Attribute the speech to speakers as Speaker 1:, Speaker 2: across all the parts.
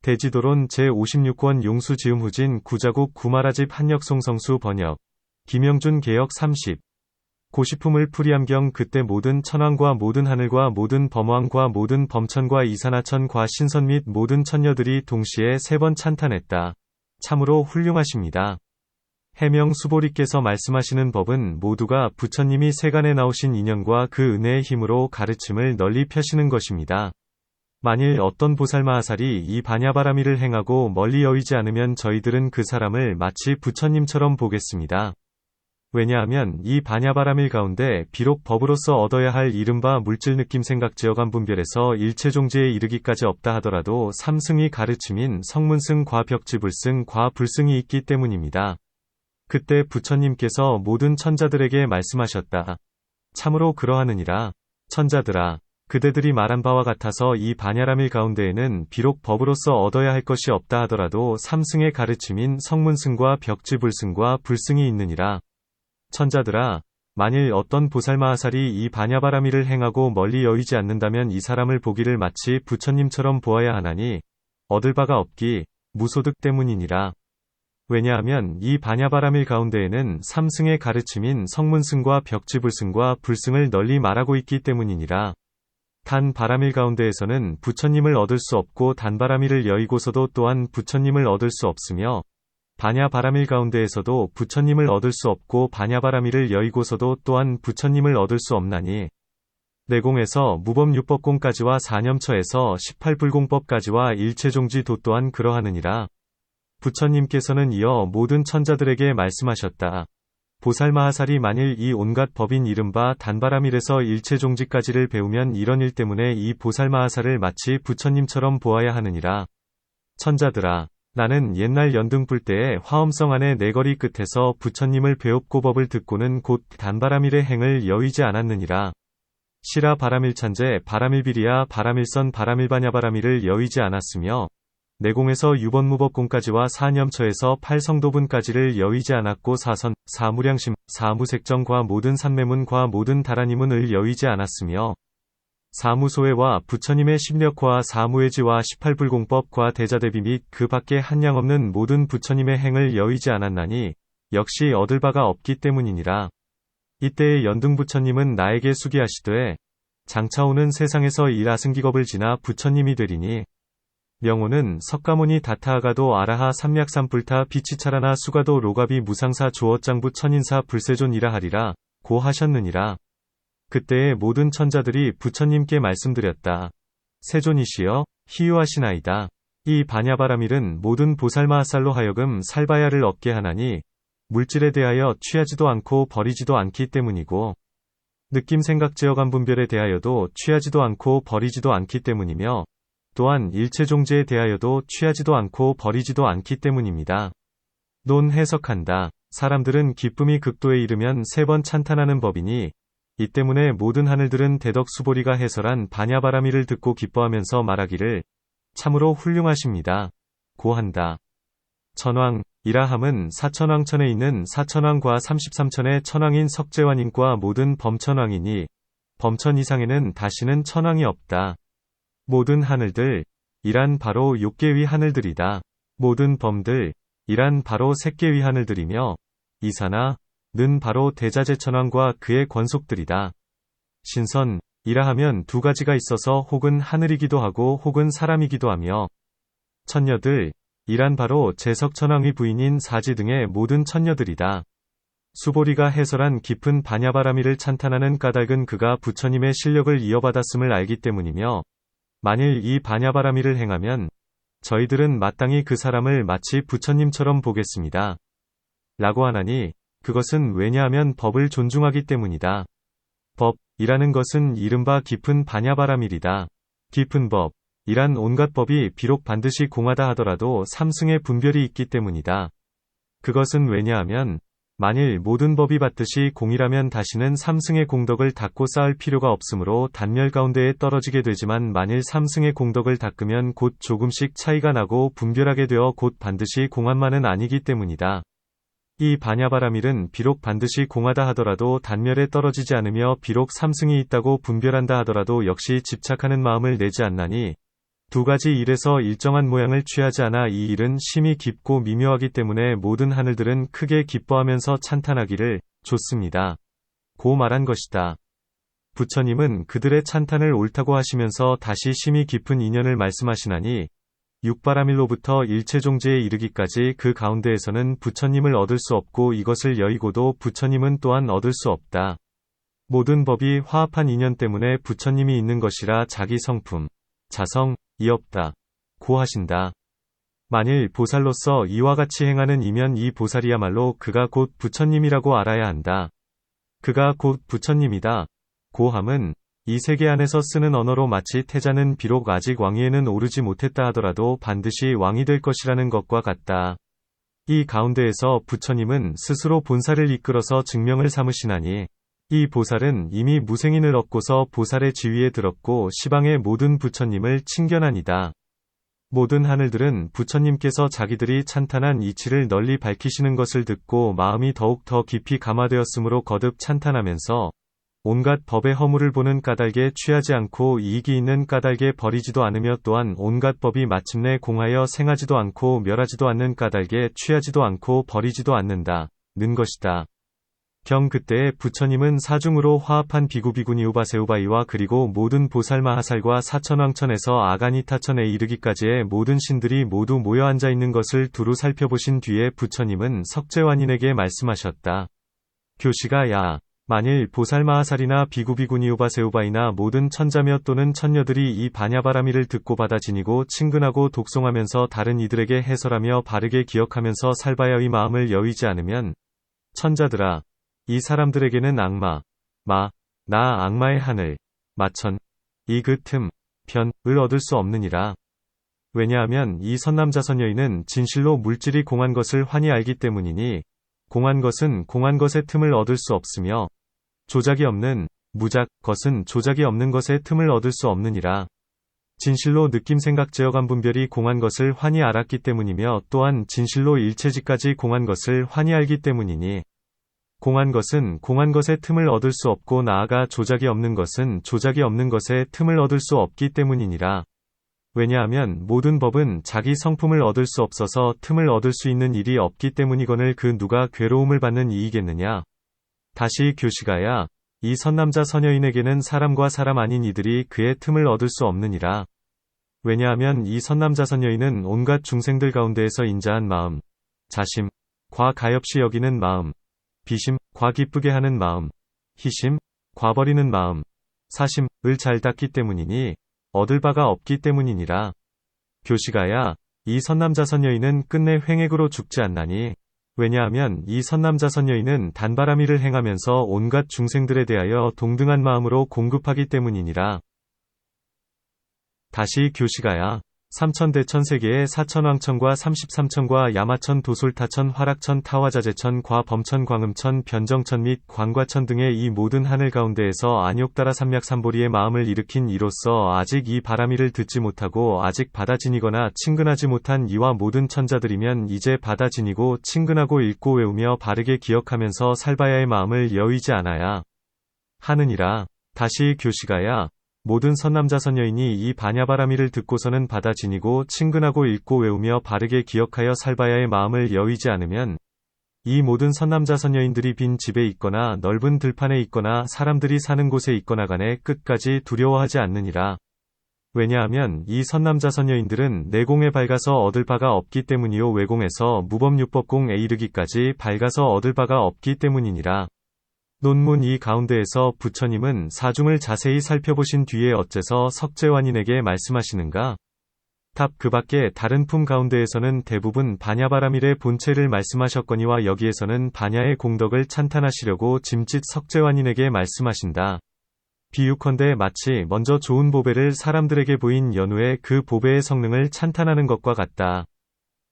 Speaker 1: 대지도론 제56권 용수지음후진 구자국 구마라집 한역송성수 번역. 김영준 개역 30. 고시품을 풀이함경 그때 모든 천왕과 모든 하늘과 모든 범왕과 모든 범천과 이산하천과 신선 및 모든 천녀들이 동시에 3번 찬탄했다. 참으로 훌륭하십니다. 해명 수보리께서 말씀하시는 법은 모두가 부처님이 세간에 나오신 인연과 그 은혜의 힘으로 가르침을 널리 펴시는 것입니다. 만일 어떤 보살마하살이 이 반야바라미를 행하고 멀리 여의지 않으면 저희들은 그 사람을 마치 부처님처럼 보겠습니다. 왜냐하면 이 반야바라밀 가운데 비록 법으로서 얻어야 할 이른바 물질 느낌 생각 지어감 분별에서 일체종지에 이르기까지 없다 하더라도 삼승의 가르침인 성문승 과 벽지불승 과 불승이 있기 때문입니다. 그때 부처님께서 모든 천자들에게 말씀하셨다. 참으로 그러하느니라. 천자들아, 그대들이 말한 바와 같아서 이 반야라밀 가운데에는 비록 법으로서 얻어야 할 것이 없다 하더라도 삼승의 가르침인 성문승과 벽지불승과 불승이 있느니라. 천자들아, 만일 어떤 보살마하살이 이 반야바라밀을 행하고 멀리 여의지 않는다면 이 사람을 보기를 마치 부처님처럼 보아야 하나니 얻을 바가 없기 무소득 때문이니라. 왜냐하면 이 반야바라밀 가운데에는 삼승의 가르침인 성문승과 벽지불승과 불승을 널리 말하고 있기 때문이니라. 단 바라밀 가운데에서는 부처님을 얻을 수 없고 단바라밀을 여의고서도 또한 부처님을 얻을 수 없으며 반야바라밀 가운데에서도 부처님을 얻을 수 없고 반야바라밀을 여의고서도 또한 부처님을 얻을 수 없나니 내공에서 무법육법공까지와 사념처에서 18불공법까지와 일체종지도 또한 그러하느니라. 부처님께서는 이어 모든 천자들에게 말씀하셨다. 보살마하살이 만일 이 온갖 법인 이른바 단바라밀에서 일체종지까지를 배우면 이런 일 때문에 이 보살마하살을 마치 부처님처럼 보아야 하느니라. 천자들아, 나는 옛날 연등불 때에 화엄성 안의 내거리 끝에서 부처님을 배웁고 법을 듣고는 곧 단바라밀의 행을 여의지 않았느니라. 시라 바라밀찬제 바라밀비리아 바라밀선 바라밀바냐바라밀을 여의지 않았으며 내공에서 유번무법공까지와 사념처에서 8성도분까지를 여의지 않았고 사선, 사무량심, 사무색정과 모든 산매문과 모든 다라니문을 여의지 않았으며 사무소회와 부처님의 심력화와 사무회지와 18불공법과 대자대비 및 그 밖에 한량없는 모든 부처님의 행을 여의지 않았나니 역시 얻을 바가 없기 때문이니라. 이때의 연등부처님은 나에게 수기하시되 장차 오는 세상에서 일아승기겁을 지나 부처님이 되리니 명호는 석가모니 다타아가도 아라하 삼약삼불타 비치차라나 수가도 로가비 무상사 조어장부 천인사 불세존이라 하리라 고 하셨느니라. 그때의 모든 천자들이 부처님께 말씀드렸다. 세존이시여 희유하시나이다. 이 반야바라밀은 모든 보살마하살로 하여금 살바야를 얻게 하나니 물질에 대하여 취하지도 않고 버리지도 않기 때문이고 느낌 생각 제어감 분별에 대하여도 취하지도 않고 버리지도 않기 때문이며 또한 일체종지에 대하여도 취하지도 않고 버리지도 않기 때문입니다. 논 해석한다. 사람들은 기쁨이 극도에 이르면 3번 찬탄하는 법이니 이 때문에 모든 하늘들은 대덕수보리가 해설한 반야바라밀을 듣고 기뻐하면서 말하기를 참으로 훌륭하십니다. 고한다. 천왕, 이라함은 사천왕천에 있는 사천왕과 33천의 천왕인 석재환인과 모든 범천왕이니 범천 이상에는 다시는 천왕이 없다. 모든 하늘들, 이란 바로 6개위 하늘들이다. 모든 범들, 이란 바로 3개위 하늘들이며 이사나, 는 바로 대자재천왕과 그의 권속들이다. 신선, 이라 하면 2가지가 있어서 혹은 하늘이기도 하고 혹은 사람이기도 하며 천녀들, 이란 바로 제석천왕의 부인인 사지 등의 모든 천녀들이다. 수보리가 해설한 깊은 반야바라밀을 찬탄하는 까닭은 그가 부처님의 실력을 이어받았음을 알기 때문이며 만일 이 반야바라밀을 행하면 저희들은 마땅히 그 사람을 마치 부처님처럼 보겠습니다. 라고 하나니 그것은 왜냐하면 법을 존중하기 때문이다. 법이라는 것은 이른바 깊은 반야바라밀이다. 깊은 법, 이란 온갖 법이 비록 반드시 공하다 하더라도 삼승의 분별이 있기 때문이다. 그것은 왜냐하면 만일 모든 법이 받듯이 공이라면 다시는 삼승의 공덕을 닦고 쌓을 필요가 없으므로 단멸 가운데에 떨어지게 되지만 만일 삼승의 공덕을 닦으면 곧 조금씩 차이가 나고 분별하게 되어 곧 반드시 공한만은 아니기 때문이다. 이 반야바라밀은 비록 반드시 공하다 하더라도 단멸에 떨어지지 않으며 비록 삼승이 있다고 분별한다 하더라도 역시 집착하는 마음을 내지 않나니 두 가지 일에서 일정한 모양을 취하지 않아 이 일은 심히 깊고 미묘하기 때문에 모든 하늘들은 크게 기뻐하면서 찬탄하기를 좋습니다. 고 말한 것이다. 부처님은 그들의 찬탄을 옳다고 하시면서 다시 심히 깊은 인연을 말씀하시나니 육바라밀로부터 일체종지에 이르기까지 그 가운데에서는 부처님을 얻을 수 없고 이것을 여의고도 부처님은 또한 얻을 수 없다. 모든 법이 화합한 인연 때문에 부처님이 있는 것이라 자기 성품, 자성이 없다. 고 하신다. 만일 보살로서 이와 같이 행하는 이면 이 보살이야말로 그가 곧 부처님이라고 알아야 한다. 그가 곧 부처님이다. 고함은 이 세계 안에서 쓰는 언어로 마치 태자는 비록 아직 왕위에는 오르지 못했다 하더라도 반드시 왕이 될 것이라는 것과 같다. 이 가운데에서 부처님은 스스로 본사를 이끌어서 증명을 삼으시나니 이 보살은 이미 무생인을 얻고서 보살의 지위에 들었고 시방의 모든 부처님을 친견하니다. 모든 하늘들은 부처님께서 자기들이 찬탄한 이치를 널리 밝히시는 것을 듣고 마음이 더욱 더 깊이 감화되었으므로 거듭 찬탄하면서 온갖 법의 허물을 보는 까닭에 취하지 않고 이익이 있는 까닭에 버리지도 않으며 또한 온갖 법이 마침내 공하여 생하지도 않고 멸하지도 않는 까닭에 취하지도 않고 버리지도 않는다. 는 것이다. 경 그때에 부처님은 사중으로 화합한 비구비구니 우바세우바이와 그리고 모든 보살마하살과 사천왕천에서 아가니타천에 이르기까지의 모든 신들이 모두 모여 앉아 있는 것을 두루 살펴보신 뒤에 부처님은 석재완인에게 말씀하셨다. 교시가 야. 만일 보살마하살이나 비구비구니우바세우바이나 모든 천자며 또는 천녀들이 이 바냐바라미를 듣고 받아 지니고 친근하고 독송하면서 다른 이들에게 해설하며 바르게 기억하면서 살바야의 마음을 여의지 않으면 천자들아, 이 사람들에게는 악마, 나 악마의 하늘, 마천, 이 그 틈, 편을 얻을 수 없느니라. 왜냐하면 이 선남자선여인은 진실로 물질이 공한 것을 환히 알기 때문이니 공한 것은 공한 것의 틈을 얻을 수 없으며 조작이 없는 무작 것은 조작이 없는 것의 틈을 얻을 수 없느니라. 진실로 느낌 생각 제어감 분별이 공한 것을 환히 알았기 때문이며 또한 진실로 일체지까지 공한 것을 환히 알기 때문이니 공한 것은 공한 것의 틈을 얻을 수 없고 나아가 조작이 없는 것은 조작이 없는 것의 틈을 얻을 수 없기 때문이니라. 왜냐하면 모든 법은 자기 성품을 얻을 수 없어서 틈을 얻을 수 있는 일이 없기 때문이거늘 그 누가 괴로움을 받는 이이겠느냐. 다시 교시가야, 이 선남자 선여인에게는 사람과 사람 아닌 이들이 그의 틈을 얻을 수 없느니라. 왜냐하면 이 선남자 선여인은 온갖 중생들 가운데에서 인자한 마음, 자심, 과 가엾이 여기는 마음, 비심, 과 기쁘게 하는 마음, 희심, 과 버리는 마음, 사심을 잘 닦기 때문이니 얻을 바가 없기 때문이니라. 교시가야, 이 선남자 선여인은 끝내 횡액으로 죽지 않나니. 왜냐하면 이 선남자 선여인은 단바라미를 행하면서 온갖 중생들에 대하여 동등한 마음으로 공급하기 때문이니라. 다시 교시가야, 삼천대천세계의 사천왕천과 33천과 야마천 도솔타천 화락천 타화자재천 과범천 광음천 변정천 및 광과천 등의 이 모든 하늘 가운데에서 안욕따라 삼맥삼보리의 마음을 일으킨 이로써 아직 이 바라미를 듣지 못하고 아직 받아 지니거나 친근하지 못한 이와 모든 천자들이면 이제 받아 지니고 친근하고 읽고 외우며 바르게 기억하면서 살바야의 마음을 여의지 않아야 하느니라. 다시 교시가야, 모든 선남자 선여인이 이 바냐바라미를 듣고서는 받아 지니고 친근하고 읽고 외우며 바르게 기억하여 살바야의 마음을 여의지 않으면 이 모든 선남자 선여인들이 빈 집에 있거나 넓은 들판에 있거나 사람들이 사는 곳에 있거나 간에 끝까지 두려워하지 않느니라. 왜냐하면 이 선남자 선여인들은 내공에 밝아서 얻을 바가 없기 때문이요 외공에서 무법육법공에 이르기까지 밝아서 얻을 바가 없기 때문이니라. 논문 이 가운데에서 부처님은 사중을 자세히 살펴보신 뒤에 어째서 석재완인에게 말씀하시는가? 답 그 밖에 다른 품 가운데에서는 대부분 바냐바라밀의 본체를 말씀하셨거니와 여기에서는 바냐의 공덕을 찬탄하시려고 짐짓 석재완인에게 말씀하신다. 비유컨대 마치 먼저 좋은 보배를 사람들에게 보인 연후에 그 보배의 성능을 찬탄하는 것과 같다.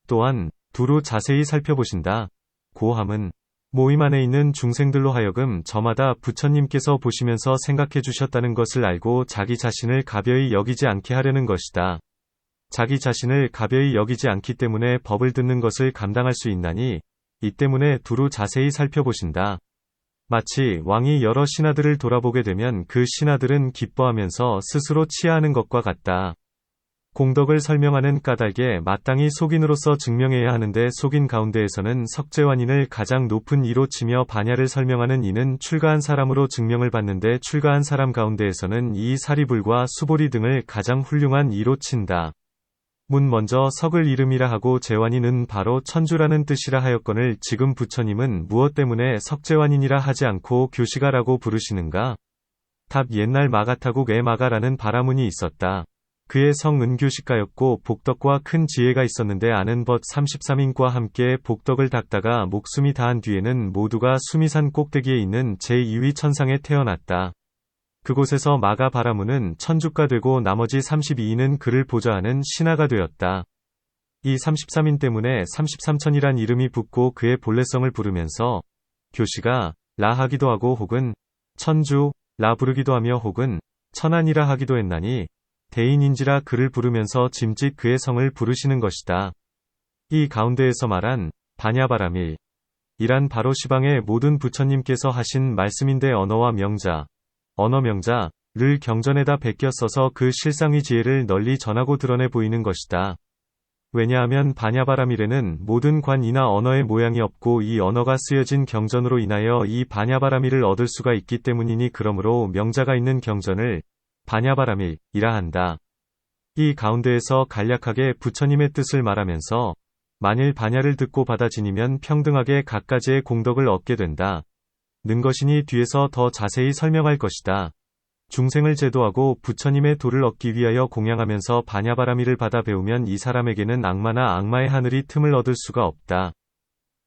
Speaker 1: 또한 두루 자세히 살펴보신다. 고함은 모임 안에 있는 중생들로 하여금 저마다 부처님께서 보시면서 생각해 주셨다는 것을 알고 자기 자신을 가벼이 여기지 않게 하려는 것이다. 자기 자신을 가벼이 여기지 않기 때문에 법을 듣는 것을 감당할 수 있나니 이 때문에 두루 자세히 살펴보신다. 마치 왕이 여러 신하들을 돌아보게 되면 그 신하들은 기뻐하면서 스스로 치하하는 것과 같다. 공덕을 설명하는 까닭에 마땅히 속인으로서 증명해야 하는데 속인 가운데에서는 석재환인을 가장 높은 이로 치며 반야를 설명하는 이는 출가한 사람으로 증명을 받는데 출가한 사람 가운데에서는 이 사리불과 수보리 등을 가장 훌륭한 이로 친다. 문 먼저 석을 이름이라 하고 재환인은 바로 천주라는 뜻이라 하였거늘 지금 부처님은 무엇 때문에 석재환인이라 하지 않고 교시가라고 부르시는가? 답 옛날 마가타국에 마가라는 바라문이 있었다. 그의 성 은교식가였고 복덕과 큰 지혜가 있었는데 아는 벗 33인과 함께 복덕을 닦다가 목숨이 다한 뒤에는 모두가 수미산 꼭대기에 있는 제2위 천상에 태어났다. 그곳에서 마가 바라문은 천주가 되고 나머지 32인은 그를 보좌하는 신하가 되었다. 이 33인 때문에 33천이란 이름이 붙고 그의 본래성을 부르면서 교시가 라 하기도 하고 혹은 천주 라 부르기도 하며 혹은 천안이라 하기도 했나니 대인인지라 그를 부르면서 짐짓 그의 성을 부르시는 것이다. 이 가운데에서 말한 반야바라밀 이란 바로 시방의 모든 부처님께서 하신 말씀인데 언어와 명자, 언어 명자를 경전에다 베껴 써서 그 실상의 지혜를 널리 전하고 드러내 보이는 것이다. 왜냐하면 반야바라밀에는 모든 관이나 언어의 모양이 없고 이 언어가 쓰여진 경전으로 인하여 이 반야바라밀을 얻을 수가 있기 때문이니 그러므로 명자가 있는 경전을 반야바라밀이라 한다. 이 가운데에서 간략하게 부처님의 뜻을 말하면서 만일 반야를 듣고 받아 지니면 평등하게 각가지의 공덕을 얻게 된다. 는 것이니 뒤에서 더 자세히 설명할 것이다. 중생을 제도하고 부처님의 도를 얻기 위하여 공양하면서 반야바라밀을 받아 배우면 이 사람에게는 악마나 악마의 하늘이 틈을 얻을 수가 없다.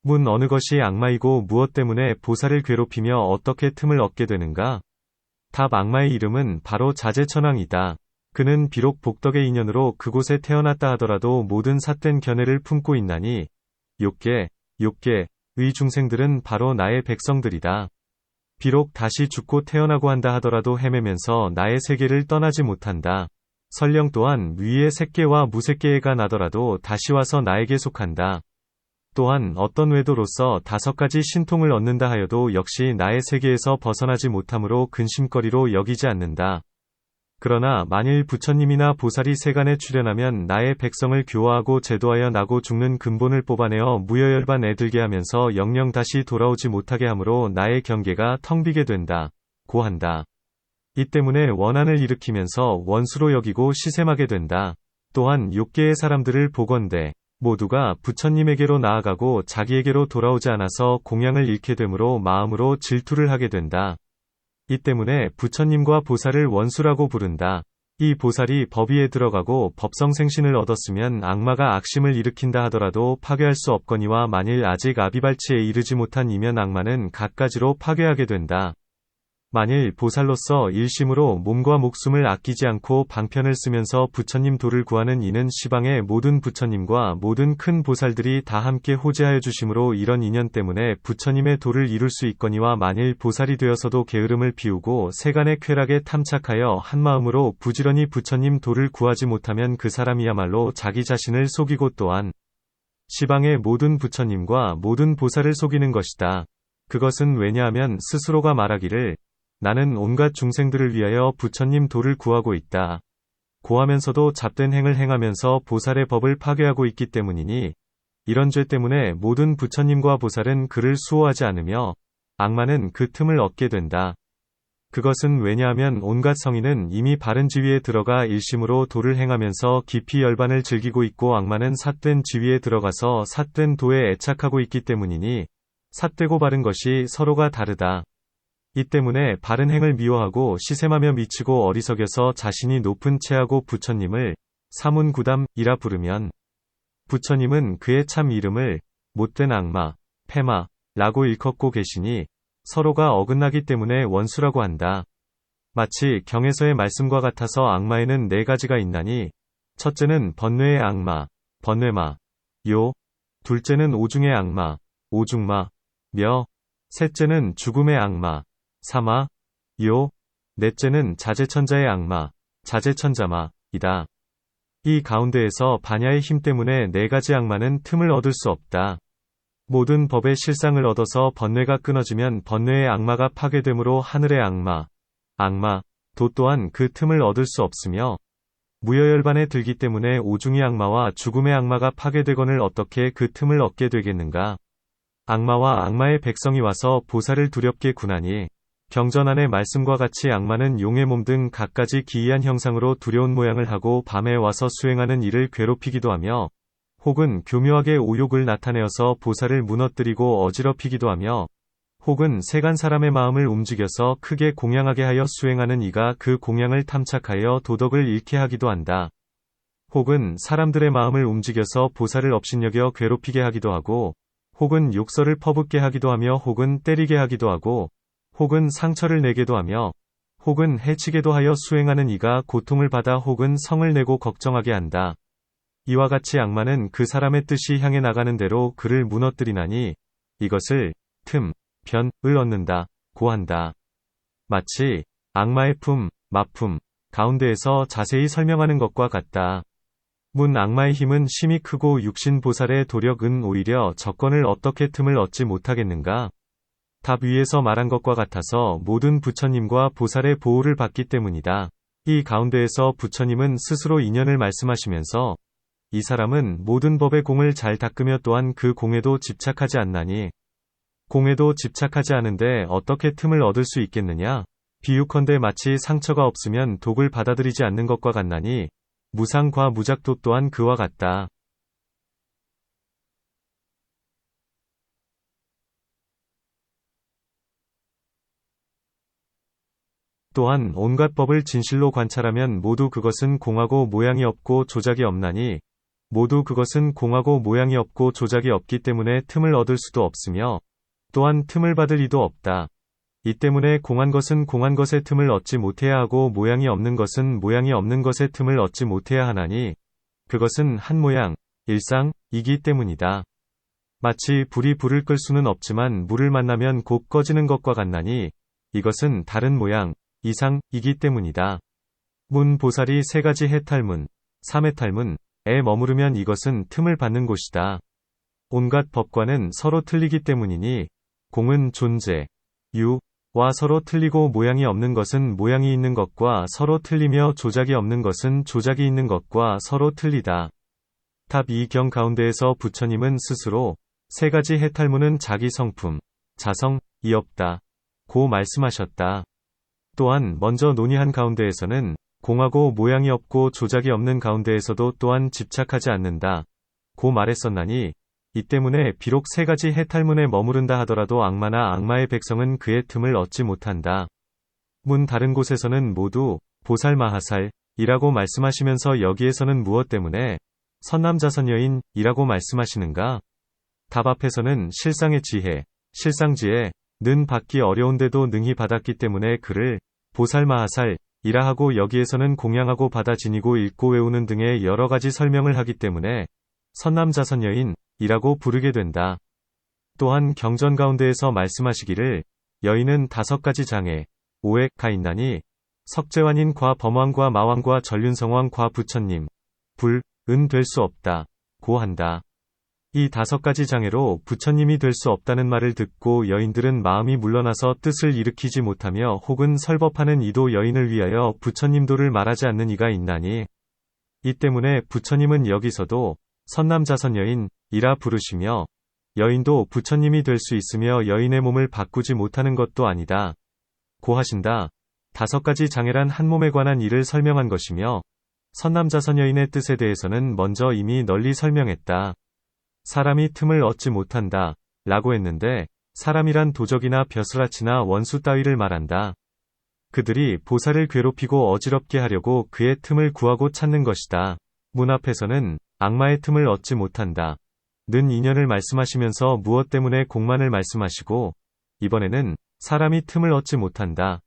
Speaker 1: 문 어느 것이 악마이고 무엇 때문에 보살을 괴롭히며 어떻게 틈을 얻게 되는가? 답 악마의 이름은 바로 자제천왕이다. 그는 비록 복덕의 인연으로 그곳에 태어났다 하더라도 모든 삿된 견해를 품고 있나니 욕계의 중생들은 바로 나의 백성들이다. 비록 다시 죽고 태어나고 한다 하더라도 헤매면서 나의 세계를 떠나지 못한다. 설령 또한 위의 색계와 무색계가 나더라도 다시 와서 나에게 속한다. 또한 어떤 외도로서 5가지 신통을 얻는다 하여도 역시 나의 세계에서 벗어나지 못하므로 근심거리로 여기지 않는다. 그러나 만일 부처님이나 보살이 세간에 출현하면 나의 백성을 교화하고 제도하여 나고 죽는 근본을 뽑아내어 무여열반에 들게 하면서 영영 다시 돌아오지 못하게 하므로 나의 경계가 텅 비게 된다. 고 한다. 이 때문에 원한을 일으키면서 원수로 여기고 시샘하게 된다. 또한 욕계의 사람들을 보건대 모두가 부처님에게로 나아가고 자기에게로 돌아오지 않아서 공양을 잃게 되므로 마음으로 질투를 하게 된다. 이 때문에 부처님과 보살을 원수라고 부른다. 이 보살이 법위에 들어가고 법성생신을 얻었으면 악마가 악심을 일으킨다 하더라도 파괴할 수 없거니와 만일 아직 아비발치에 이르지 못한 이면 악마는 갖가지로 파괴하게 된다. 만일 보살로서 일심으로 몸과 목숨을 아끼지 않고 방편을 쓰면서 부처님 도를 구하는 이는 시방의 모든 부처님과 모든 큰 보살들이 다 함께 호재하여 주심으로 이런 인연 때문에 부처님의 도를 이룰 수 있거니와 만일 보살이 되어서도 게으름을 피우고 세간의 쾌락에 탐착하여 한마음으로 부지런히 부처님 도를 구하지 못하면 그 사람이야말로 자기 자신을 속이고 또한 시방의 모든 부처님과 모든 보살을 속이는 것이다. 그것은 왜냐하면 스스로가 말하기를 나는 온갖 중생들을 위하여 부처님 도를 구하고 있다. 고하면서도 잡된 행을 행하면서 보살의 법을 파괴하고 있기 때문이니 이런 죄 때문에 모든 부처님과 보살은 그를 수호하지 않으며 악마는 그 틈을 얻게 된다. 그것은 왜냐하면 온갖 성인은 이미 바른 지위에 들어가 일심으로 도를 행하면서 깊이 열반을 즐기고 있고 악마는 삿된 지위에 들어가서 삿된 도에 애착하고 있기 때문이니 삿되고 바른 것이 서로가 다르다. 이 때문에 바른 행을 미워하고 시샘하며 미치고 어리석여서 자신이 높은 체하고 부처님을 사문구담이라 부르면 부처님은 그의 참 이름을 못된 악마, 폐마라고 일컫고 계시니 서로가 어긋나기 때문에 원수라고 한다. 마치 경에서의 말씀과 같아서 악마에는 4가지가 있나니 첫째는 번뇌의 악마, 번뇌마, 둘째는 오중의 악마, 오중마, 셋째는 죽음의 악마, 사마, 넷째는 자제천자의 악마, 자제천자마이다. 이 가운데에서 반야의 힘 때문에 4가지 악마는 틈을 얻을 수 없다. 모든 법의 실상을 얻어서 번뇌가 끊어지면 번뇌의 악마가 파괴되므로 하늘의 악마, 도 또한 그 틈을 얻을 수 없으며 무여열반에 들기 때문에 오중이 악마와 죽음의 악마가 파괴되거늘 어떻게 그 틈을 얻게 되겠는가. 악마와 악마의 백성이 와서 보살을 두렵게 군하니 경전안의 말씀과 같이 악마는 용의 몸 등 갖가지 기이한 형상으로 두려운 모양을 하고 밤에 와서 수행하는 이를 괴롭히기도 하며 혹은 교묘하게 오욕을 나타내어서 보살을 무너뜨리고 어지럽히기도 하며 혹은 세간 사람의 마음을 움직여서 크게 공양하게 하여 수행하는 이가 그 공양을 탐착하여 도덕을 잃게 하기도 한다. 혹은 사람들의 마음을 움직여서 보살을 업신여겨 괴롭히게 하기도 하고 혹은 욕설을 퍼붓게 하기도 하며 혹은 때리게 하기도 하고 혹은 상처를 내게도 하며 혹은 해치게도 하여 수행하는 이가 고통을 받아 혹은 성을 내고 걱정하게 한다. 이와 같이 악마는 그 사람의 뜻이 향해 나가는 대로 그를 무너뜨리나니 이것을 변을 얻는다 고 한다. 마치 악마의 품, 마품 가운데에서 자세히 설명하는 것과 같다. 악마의 힘은 심히 크고 육신보살의 도력은 오히려 저건을 어떻게 틈을 얻지 못하겠는가? 답 위에서 말한 것과 같아서 모든 부처님과 보살의 보호를 받기 때문이다. 이 가운데에서 부처님은 스스로 인연을 말씀하시면서 이 사람은 모든 법의 공을 잘 닦으며 또한 그 공에도 집착하지 않나니 공에도 집착하지 않은데 어떻게 틈을 얻을 수 있겠느냐? 비유컨대 마치 상처가 없으면 독을 받아들이지 않는 것과 같나니 무상과 무작도 또한 그와 같다. 또한 온갖 법을 진실로 관찰하면 모두 그것은 공하고 모양이 없고 조작이 없나니 모두 그것은 공하고 모양이 없고 조작이 없기 때문에 틈을 얻을 수도 없으며 또한 틈을 받을 이도 없다. 이 때문에 공한 것은 공한 것의 틈을 얻지 못해야 하고 모양이 없는 것은 모양이 없는 것의 틈을 얻지 못해야 하나니 그것은 한 모양, 일상이기 때문이다. 마치 불이 불을 끌 수는 없지만 물을 만나면 곧 꺼지는 것과 같나니 이것은 다른 모양, 이상이기 때문이다. 보살이 세 가지 해탈문, 삼해탈문에 머무르면 이것은 틈을 받는 곳이다. 온갖 법과는 서로 틀리기 때문이니 공은 존재, 유와 서로 틀리고 모양이 없는 것은 모양이 있는 것과 서로 틀리며 조작이 없는 것은 조작이 있는 것과 서로 틀리다. 답 이 경 가운데에서 부처님은 스스로 세 가지 해탈문은 자기 성품, 자성이 없다 고 말씀하셨다. 또한 먼저 논의한 가운데에서는 공하고 모양이 없고 조작이 없는 가운데에서도 또한 집착하지 않는다 고 말했었나니 이 때문에 비록 세 가지 해탈문에 머무른다 하더라도 악마나 악마의 백성은 그의 틈을 얻지 못한다. 다른 곳에서는 모두 보살마하살이라고 말씀하시면서 여기에서는 무엇 때문에 선남자선여인이라고 말씀하시는가? 답 앞에서는 실상의 지혜, 실상지혜는 받기 어려운데도 능히 받았기 때문에 그를 보살마하살이라 하고 여기에서는 공양하고 받아 지니고 읽고 외우는 등의 여러 가지 설명을 하기 때문에 선남자선여인이라고 부르게 된다. 또한 경전 가운데에서 말씀하시기를 여인은 5가지 장애, 5가 있나니 석재환인 과 범왕과 마왕과 전륜성왕 과 부처님, 불은 될 수 없다 고 한다. 이 5가지 장애로 부처님이 될 수 없다는 말을 듣고 여인들은 마음이 물러나서 뜻을 일으키지 못하며 혹은 설법하는 이도 여인을 위하여 부처님도를 말하지 않는 이가 있나니 이 때문에 부처님은 여기서도 선남자선여인이라 부르시며 여인도 부처님이 될 수 있으며 여인의 몸을 바꾸지 못하는 것도 아니다 고 하신다. 5가지 장애란 한 몸에 관한 일을 설명한 것이며 선남자선여인의 뜻에 대해서는 먼저 이미 널리 설명했다. 사람이 틈을 얻지 못한다 라고 했는데 사람이란 도적이나 벼슬아치나 원수 따위를 말한다. 그들이 보살을 괴롭히고 어지럽게 하려고 그의 틈을 구하고 찾는 것이다. 문 앞에서는 악마의 틈을 얻지 못한다 는 인연을 말씀하시면서 무엇 때문에 공만을 말씀하시고 이번에는 사람이 틈을 얻지 못한다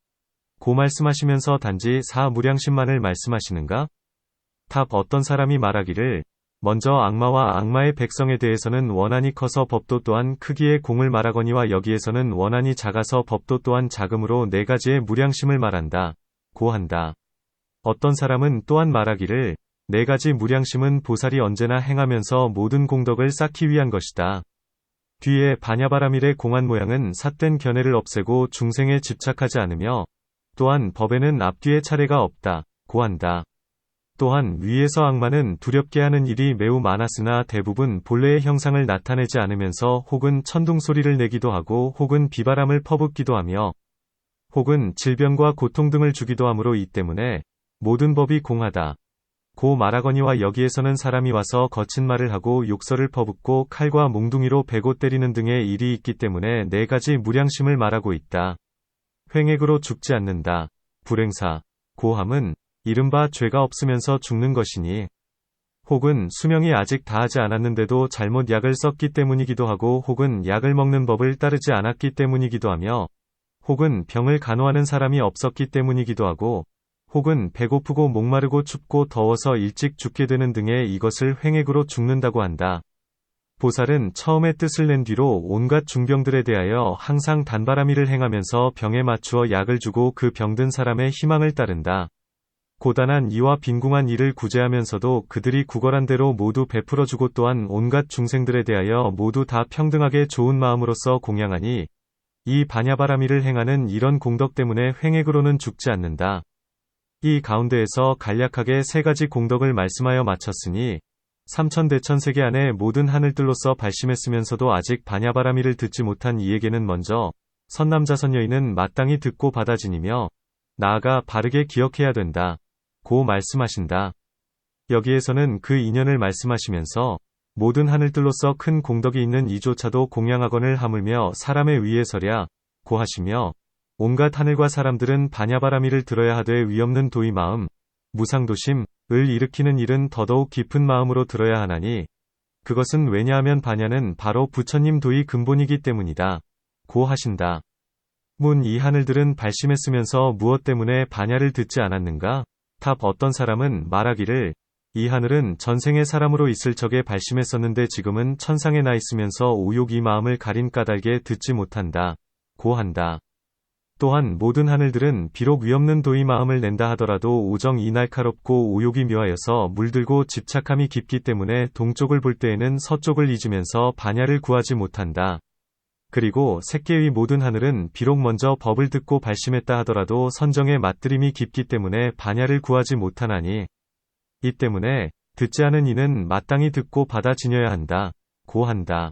Speaker 1: 고 말씀하시면서 단지 사무량심만을 말씀하시는가? 답 어떤 사람이 말하기를 먼저 악마와 악마의 백성에 대해서는 원한이 커서 법도 또한 크기의 공을 말하거니와 여기에서는 원한이 작아서 법도 또한 작음으로 4가지의 무량심을 말한다 고 한다. 어떤 사람은 또한 말하기를 4가지 무량심은 보살이 언제나 행하면서 모든 공덕을 쌓기 위한 것이다. 뒤에 바냐바라밀의 공한 모양은 삿된 견해를 없애고 중생에 집착하지 않으며 또한 법에는 앞뒤의 차례가 없다 고 한다. 또한 위에서 악마는 두렵게 하는 일이 매우 많았으나 대부분 본래의 형상을 나타내지 않으면서 혹은 천둥 소리를 내기도 하고 혹은 비바람을 퍼붓기도 하며 혹은 질병과 고통 등을 주기도 하므로 이 때문에 모든 법이 공하다. 고 말하거니와 여기에서는 사람이 와서 거친 말을 하고 욕설을 퍼붓고 칼과 몽둥이로 베고 때리는 등의 일이 있기 때문에 네 가지 무량심을 말하고 있다. 횡액으로 죽지 않는다. 불행사. 고함은 이른바 죄가 없으면서 죽는 것이니 혹은 수명이 아직 다하지 않았는데도 잘못 약을 썼기 때문이기도 하고 혹은 약을 먹는 법을 따르지 않았기 때문이기도 하며 혹은 병을 간호하는 사람이 없었기 때문이기도 하고 혹은 배고프고 목마르고 춥고 더워서 일찍 죽게 되는 등의 이것을 횡액으로 죽는다고 한다. 보살은 처음에 뜻을 낸 뒤로 온갖 중병들에 대하여 항상 단바라미를 행하면서 병에 맞추어 약을 주고 그 병든 사람의 희망을 따른다. 고단한 이와 빈궁한 이를 구제하면서도 그들이 구걸한 대로 모두 베풀어주고 또한 온갖 중생들에 대하여 모두 다 평등하게 좋은 마음으로써 공양하니 이 반야바라미를 행하는 이런 공덕 때문에 횡액으로는 죽지 않는다. 이 가운데에서 간략하게 세 가지 공덕을 말씀하여 마쳤으니 삼천대천 세계 안에 모든 하늘들로서 발심했으면서도 아직 반야바라미를 듣지 못한 이에게는 먼저 선남자 선여인은 마땅히 듣고 받아지니며 나아가 바르게 기억해야 된다. 고 말씀하신다. 여기에서는 그 인연을 말씀하시면서 모든 하늘들로서 큰 공덕이 있는 이조차도 공양하거늘 하물며 사람의 위에 서랴 고 하시며 온갖 하늘과 사람들은 반야바라미를 들어야 하되 위없는 도의 마음, 무상도심을 일으키는 일은 더더욱 깊은 마음으로 들어야 하나니 그것은 왜냐하면 반야는 바로 부처님 도의 근본이기 때문이다. 고 하신다. 문 이 하늘들은 발심했으면서 무엇 때문에 반야를 듣지 않았는가? 답 어떤 사람은 말하기를 이 하늘은 전생의 사람으로 있을 적에 발심했었는데 지금은 천상에 나 있으면서 오욕 이 마음을 가린 까닭에 듣지 못한다. 고 한다. 또한 모든 하늘들은 비록 위없는 도의 마음을 낸다 하더라도 오정 이 날카롭고 오욕이 묘하여서 물들고 집착함이 깊기 때문에 동쪽을 볼 때에는 서쪽을 잊으면서 반야를 구하지 못한다. 그리고 색계의 모든 하늘은 비록 먼저 법을 듣고 발심했다 하더라도 선정의 맛들임이 깊기 때문에 반야를 구하지 못하나니 이 때문에 듣지 않은 이는 마땅히 듣고 받아 지녀야 한다. 고 한다.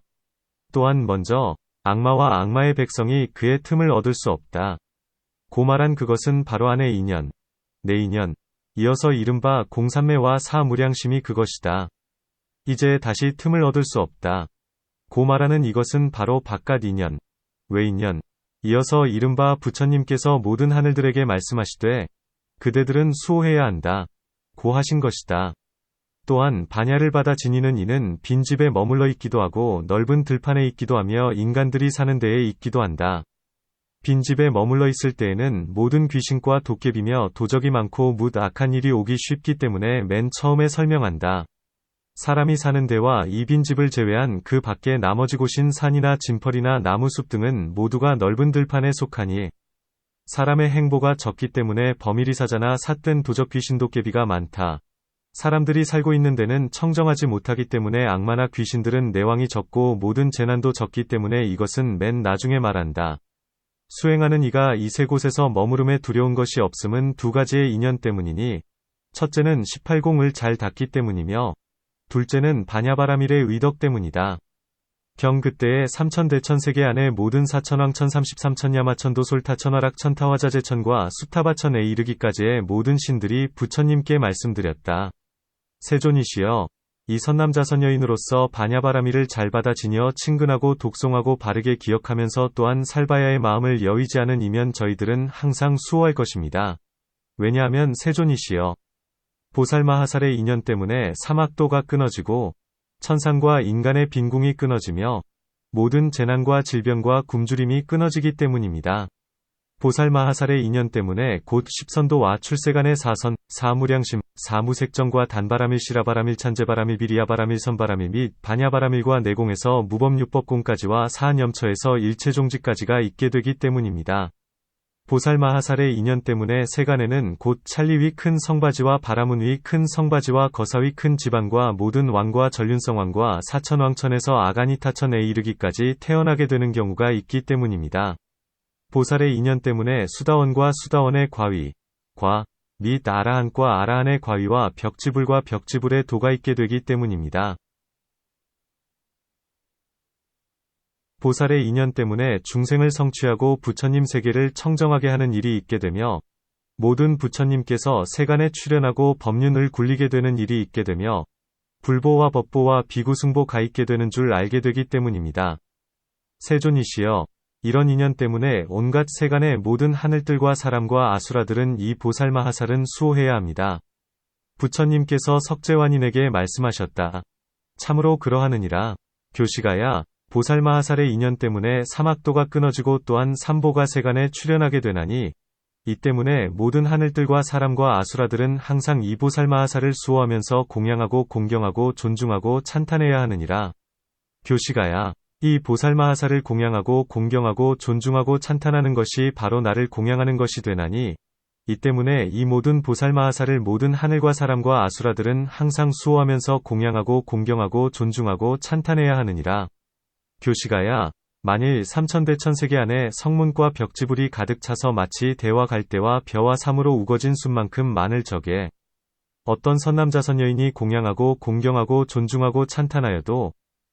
Speaker 1: 또한 먼저 악마와 악마의 백성이 그의 틈을 얻을 수 없다. 고 말한 그것은 바로 안의 인연, 내 인연, 이어서 이른바 공삼매와 사무량심이 그것이다. 이제 다시 틈을 얻을 수 없다. 고 말하는 이것은 바로 바깥 인연, 외 인연, 이어서 이른바 부처님께서 모든 하늘들에게 말씀하시되 그대들은 수호해야 한다. 고 하신 것이다. 또한 반야를 받아 지니는 이는 빈집에 머물러 있기도 하고 넓은 들판에 있기도 하며 인간들이 사는 데에 있기도 한다. 빈집에 머물러 있을 때에는 모든 귀신과 도깨비며 도적이 많고 뭇 악한 일이 오기 쉽기 때문에 맨 처음에 설명한다. 사람이 사는 데와 이 빈집을 제외한 그 밖에 나머지 곳인 산이나 진펄이나 나무숲 등은 모두가 넓은 들판에 속하니 사람의 행보가 적기 때문에 범일이사자나 삿된 도적 귀신 도깨비가 많다. 사람들이 살고 있는 데는 청정하지 못하기 때문에 악마나 귀신들은 내왕이 적고 모든 재난도 적기 때문에 이것은 맨 나중에 말한다. 수행하는 이가 이 세 곳에서 머무름에 두려운 것이 없음은 두 가지의 인연 때문이니 첫째는 18공을 잘 닦기 때문이며 둘째는 반야바라밀의 의덕 때문이다. 경 그때에 삼천대천 세계 안에 모든 사천왕 천삼십삼천야마천도 솔타천화락 천타화자재천과 수타바천에 이르기까지의 모든 신들이 부처님께 말씀드렸다. 세존이시여, 이 선남자선여인으로서 반야바라밀을 잘 받아 지녀 친근하고 독송하고 바르게 기억하면서 또한 살바야의 마음을 여의지 않은 이면 저희들은 항상 수호할 것입니다. 왜냐하면 세존이시여, 보살마하살의 인연 때문에 사막도가 끊어지고 천상과 인간의 빈궁이 끊어지며 모든 재난과 질병과 굶주림이 끊어지기 때문입니다. 보살마하살의 인연 때문에 곧 십선도와 출세간의 사선, 사무량심, 사무색정과 단바라밀 시라바라밀 찬제바라밀 비리아바라밀 선바라밀 및 반야바라밀과 내공에서 무법유법공까지와 사안염처에서 일체종지까지가 있게 되기 때문입니다. 보살마하살의 인연 때문에 세간에는 곧 찰리 위 큰 성바지와 바라문 위 큰 성바지와 거사 위 큰 지방과 모든 왕과 전륜성왕과 사천왕천에서 아가니타천에 이르기까지 태어나게 되는 경우가 있기 때문입니다. 보살의 인연 때문에 수다원과 수다원의 과위, 과, 및 아라한과 아라한의 과위와 벽지불과 벽지불의 도가 있게 되기 때문입니다. 보살의 인연 때문에 중생을 성취하고 부처님 세계를 청정하게 하는 일이 있게 되며, 모든 부처님께서 세간에 출현하고 법륜을 굴리게 되는 일이 있게 되며, 불보와 법보와 비구승보 가 있게 되는 줄 알게 되기 때문입니다. 세존이시여, 이런 인연 때문에 온갖 세간의 모든 하늘들과 사람과 아수라들은 이 보살마하살은 수호해야 합니다. 부처님께서 석재환인에게 말씀하셨다. 참으로 그러하느니라. 교시가야, 보살마하살의 인연 때문에 사막도가 끊어지고 또한 삼보가 세간에 출현하게 되나니, 이 때문에 모든 하늘들과 사람과 아수라들은 항상 이 보살마하살을 수호하면서 공양하고 공경하고 존중하고 찬탄해야 하느니라. 교시가야, 이 보살마하살을 공양하고 공경하고 존중하고 찬탄하는 것이 바로 나를 공양하는 것이 되나니, 이 때문에 이 모든 보살마하살을 모든 하늘과 사람과 아수라들은 항상 수호하면서 공양하고 공경하고 존중하고 찬탄해야 하느니라. 교시가야, 만일 삼천대천세계 안에 성문과 벽지불이 가득 차서 마치 대와 갈대와 벼와 삼으로 우거진 숲만큼 많을 적에 어떤 선남자 선여인이 공양하고 공경하고 존중하고 찬탄하여도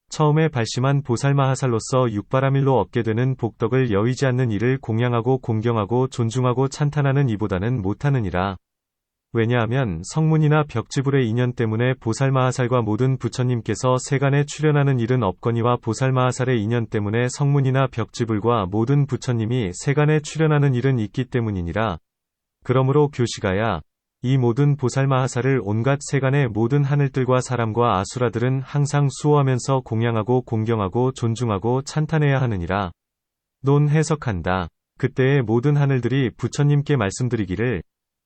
Speaker 1: 처음에 발심한 보살마하살로서 육바라밀로 얻게 되는 복덕을 여의지 않는 이를 공양하고 공경하고 존중하고 찬탄하는 이보다는 못하느니라. 왜냐하면 성문이나 벽지불의 인연 때문에 보살마하살과 모든 부처님께서 세간에 출현하는 일은 없거니와 보살마하살의 인연 때문에 성문이나 벽지불과 모든 부처님이 세간에 출현하는 일은 있기 때문이니라. 그러므로 교시가야, 이 모든 보살마하살을 온갖 세간의 모든 하늘들과 사람과 아수라들은 항상 수호하면서 공양하고 공경하고 존중하고 찬탄해야 하느니라. 논 해석한다. 그때의 모든 하늘들이 부처님께 말씀드리기를,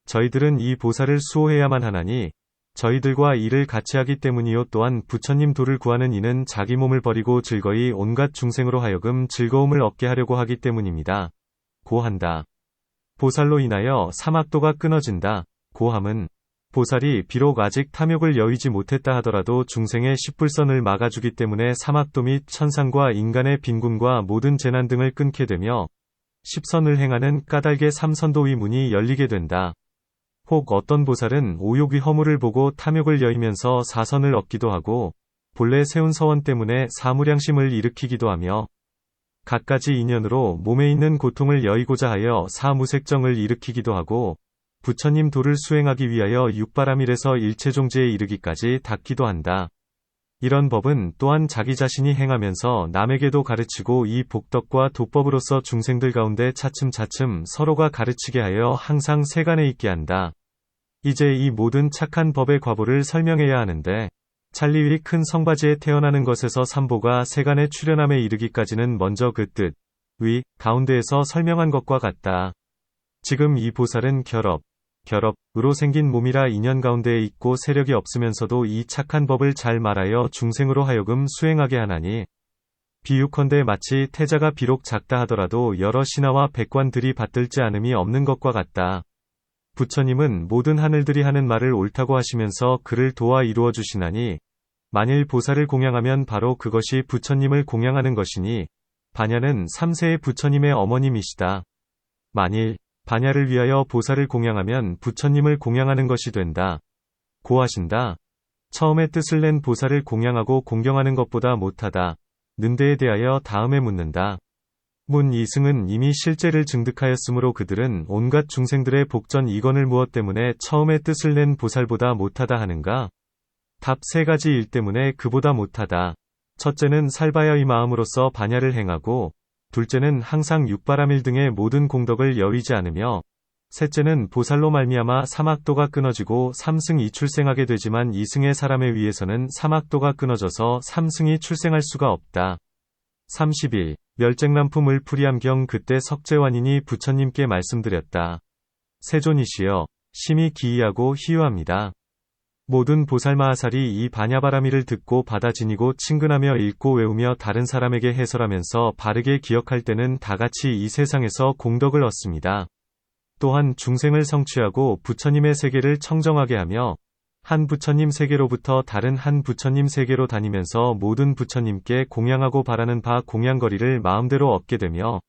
Speaker 1: 저희들은 이 보살을 수호해야만 하나니 저희들과 이를 같이 하기 때문이요, 또한 부처님 도를 구하는 이는 자기 몸을 버리고 즐거이 온갖 중생으로 하여금 즐거움을 얻게 하려고 하기 때문입니다. 고한다. 보살로 인하여 사막도가 끊어진다. 고함은 보살이 비록 아직 탐욕을 여의지 못했다 하더라도 중생의 십불선을 막아주기 때문에 사막도 및 천상과 인간의 빈군과 모든 재난 등을 끊게 되며 십선을 행하는 까닭의 삼선도의 문이 열리게 된다. 혹 어떤 보살은 오욕의 허물을 보고 탐욕을 여의면서 사선을 얻기도 하고, 본래 세운 서원 때문에 사무량심을 일으키기도 하며, 갖가지 인연으로 몸에 있는 고통을 여의고자 하여 사무색정을 일으키기도 하고, 부처님 도를 수행하기 위하여 육바라밀에서 일체종지에 이르기까지 닦기도 한다. 이런 법은 또한 자기 자신이 행하면서 남에게도 가르치고 이 복덕과 도법으로서 중생들 가운데 차츰차츰 서로가 가르치게 하여 항상 세간에 있게 한다. 이제 이 모든 착한 법의 과보를 설명해야 하는데, 찰리위 큰 성바지에 태어나는 것에서 삼보가 세간에 출현함에 이르기까지는 먼저 그 뜻, 위, 가운데에서 설명한 것과 같다. 지금 이 보살은 결업으로 생긴 몸이라 인연 가운데에 있고 세력이 없으면서도 이 착한 법을 잘 말하여 중생으로 하여금 수행하게 하나니, 비유컨대 마치 태자가 비록 작다 하더라도 여러 신하와 백관들이 받들지 않음이 없는 것과 같다. 부처님은 모든 하늘들이 하는 말을 옳다고 하시면서 그를 도와 이루어 주시나니, 만일 보살을 공양하면 바로 그것이 부처님을 공양하는 것이니, 반야는 3세의 부처님의 어머님이시다. 만일 반야를 위하여 보살을 공양하면 부처님을 공양하는 것이 된다. 고하신다. 처음에 뜻을 낸 보살을 공양하고 공경하는 것보다 못하다. 는데에 대하여 다음에 묻는다. 문 이승은 이미 실제를 증득하였으므로 그들은 온갖 중생들의 복전 이건을 무엇 때문에 처음에 뜻을 낸 보살보다 못하다 하는가? 답 세 가지 일 때문에 그보다 못하다. 첫째는 살바야의 마음으로서 반야를 행하고, 둘째는 항상 육바라밀 등의 모든 공덕을 여의지 않으며, 셋째는 보살로 말미암아 사막도가 끊어지고 삼승이 출생하게 되지만 이승의 사람에 의해서는 사막도가 끊어져서 삼승이 출생할 수가 없다. 30일 멸쟁남품을 풀이함경 그때 석재환인이 부처님께 말씀드렸다. 세존이시여, 심히 기이하고 희유합니다. 모든 보살마하살이 이 반야바라밀을 듣고 받아 지니고 친근하며 읽고 외우며 다른 사람에게 해설하면서 바르게 기억할 때는 다같이 이 세상에서 공덕을 얻습니다. 또한 중생을 성취하고 부처님의 세계를 청정하게 하며 한 부처님 세계로부터 다른 한 부처님 세계로 다니면서 모든 부처님께 공양하고 바라는 바 공양거리를 마음대로 얻게 되며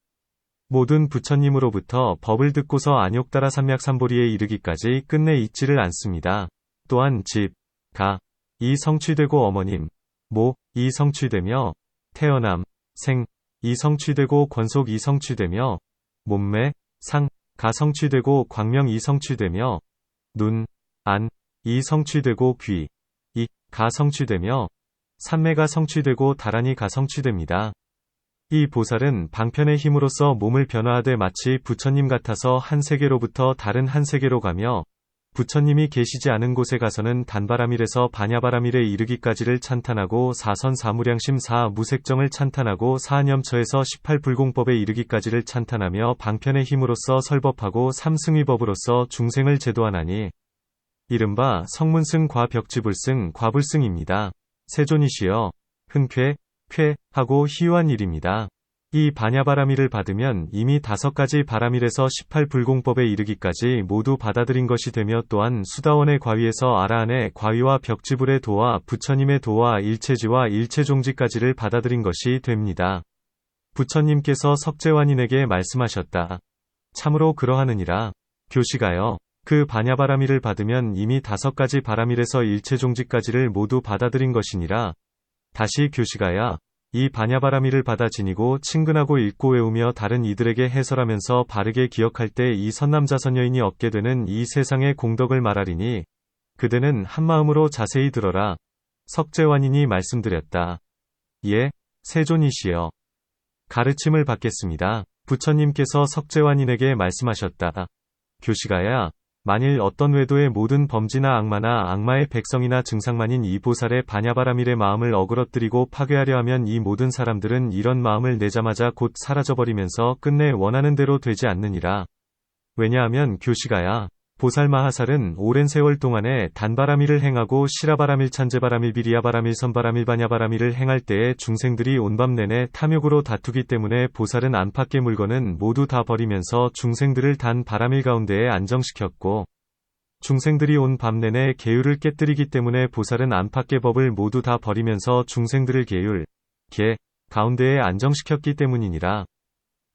Speaker 1: 모든 부처님으로부터 법을 듣고서 안욕따라 삼맥삼보리에 이르기까지 끝내 잊지를 않습니다. 또한 집, 가, 이 성취되고 어머님, 모, 이 성취되며 태어남, 생, 이 성취되고 권속 이 성취되며 몸매, 상, 가 성취되고 광명 이 성취되며 눈, 안, 이 성취되고 귀, 이, 가 성취되며 삼매가 성취되고 다란이 가 성취됩니다. 이 보살은 방편의 힘으로써 몸을 변화하되 마치 부처님 같아서 한 세계로부터 다른 한 세계로 가며 부처님이 계시지 않은 곳에 가서는 단바라밀에서 반야바라밀에 이르기까지를 찬탄하고 사선사무량심 사무색정을 찬탄하고 사념처에서 18불공법에 이르기까지를 찬탄하며 방편의 힘으로써 설법하고 삼승위법으로써 중생을 제도하나니 이른바 성문승 과벽지불승 과불승입니다. 세존이시여 흔쾌 하고 희유한 일입니다. 이 반야바라밀을 받으면 이미 5가지 바라밀에서 18불공법에 이르기까지 모두 받아들인 것이 되며 또한 수다원의 과위에서 아라한의 과위와 벽지불의 도와 부처님의 도와 일체지와 일체종지까지를 받아들인 것이 됩니다. 부처님께서 석재환인에게 말씀하셨다. 참으로 그러하느니라. 교시가여. 그 반야바라밀을 받으면 이미 5가지 바라밀에서 일체종지까지를 모두 받아들인 것이니라. 다시 교시가야. 이 반야바라밀을 받아 지니고 친근하고 읽고 외우며 다른 이들에게 해설하면서 바르게 기억할 때 이 선남자 선여인이 얻게 되는 이 세상의 공덕을 말하리니 그대는 한마음으로 자세히 들어라. 석재환인이 말씀드렸다. 예, 세존이시여. 가르침을 받겠습니다. 부처님께서 석재환인에게 말씀하셨다. 교시가야. 만일 어떤 외도의 모든 범지나 악마나 악마의 백성이나 증상만인 이 보살의 반야바라밀의 마음을 어그러뜨리고 파괴하려 하면 이 모든 사람들은 이런 마음을 내자마자 곧 사라져버리면서 끝내 원하는 대로 되지 않느니라. 왜냐하면 교시가야. 보살 마하살은 오랜 세월 동안에 단바라밀을 행하고 시라바라밀 찬제바라밀 비리야바라밀 선바라밀 반야바라밀을 행할 때에 중생들이 온밤 내내 탐욕으로 다투기 때문에 보살은 안팎의 물건은 모두 다 버리면서 중생들을 단 바라밀 가운데에 안정시켰고 중생들이 온 밤 내내 계율을 깨뜨리기 때문에 보살은 안팎의 법을 모두 다 버리면서 중생들을 계율, 계, 가운데에 안정시켰기 때문이니라.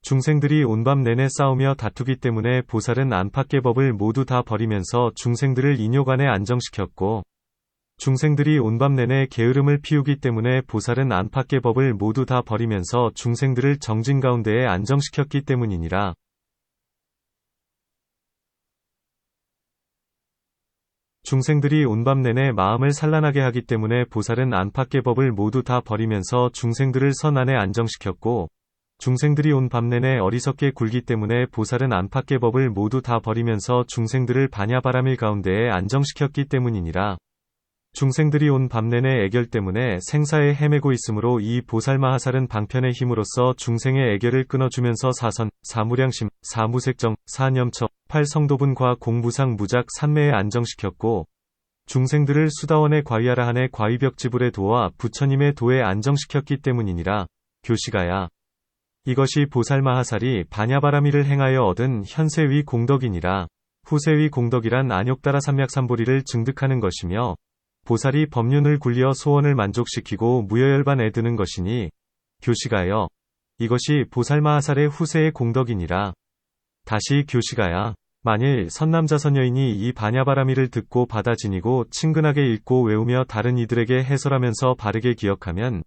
Speaker 1: 중생들이 온밤 내내 싸우며 다투기 때문에 보살은 안팎의 법을 모두 다 버리면서 중생들을 인욕안에 안정시켰고 중생들이 온밤 내내 게으름을 피우기 때문에 보살은 안팎의 법을 모두 다 버리면서 중생들을 정진 가운데에 안정시켰기 때문이니라. 중생들이 온밤 내내 마음을 산란하게 하기 때문에 보살은 안팎의 법을 모두 다 버리면서 중생들을 선 안에 안정시켰고 중생들이 온 밤 내내 어리석게 굴기 때문에 보살은 안팎의 법을 모두 다 버리면서 중생들을 반야바라밀 가운데에 안정시켰기 때문이니라. 중생들이 온 밤 내내 애결 때문에 생사에 헤매고 있으므로 이 보살마하살은 방편의 힘으로써 중생의 애결을 끊어주면서 사선, 사무량심, 사무색정, 사념처, 팔성도분과 공부상 무작 삼매에 안정시켰고 중생들을 수다원의 과위아라한의 과위벽지불의 도와 부처님의 도에 안정시켰기 때문이니라. 교시가야. 이것이 보살마하살이 반야바라밀을 행하여 얻은 현세위 공덕이니라. 후세위 공덕이란 안욕따라 삼맥삼보리를 증득하는 것이며 보살이 법륜을 굴려 소원을 만족시키고 무여열반에 드는 것이니 교시가여. 이것이 보살마하살의 후세의 공덕이니라. 다시 교시가야. 만일 선남자 선여인이 이 반야바라밀을 듣고 받아 지니고 친근하게 읽고 외우며 다른 이들에게 해설하면서 바르게 기억하면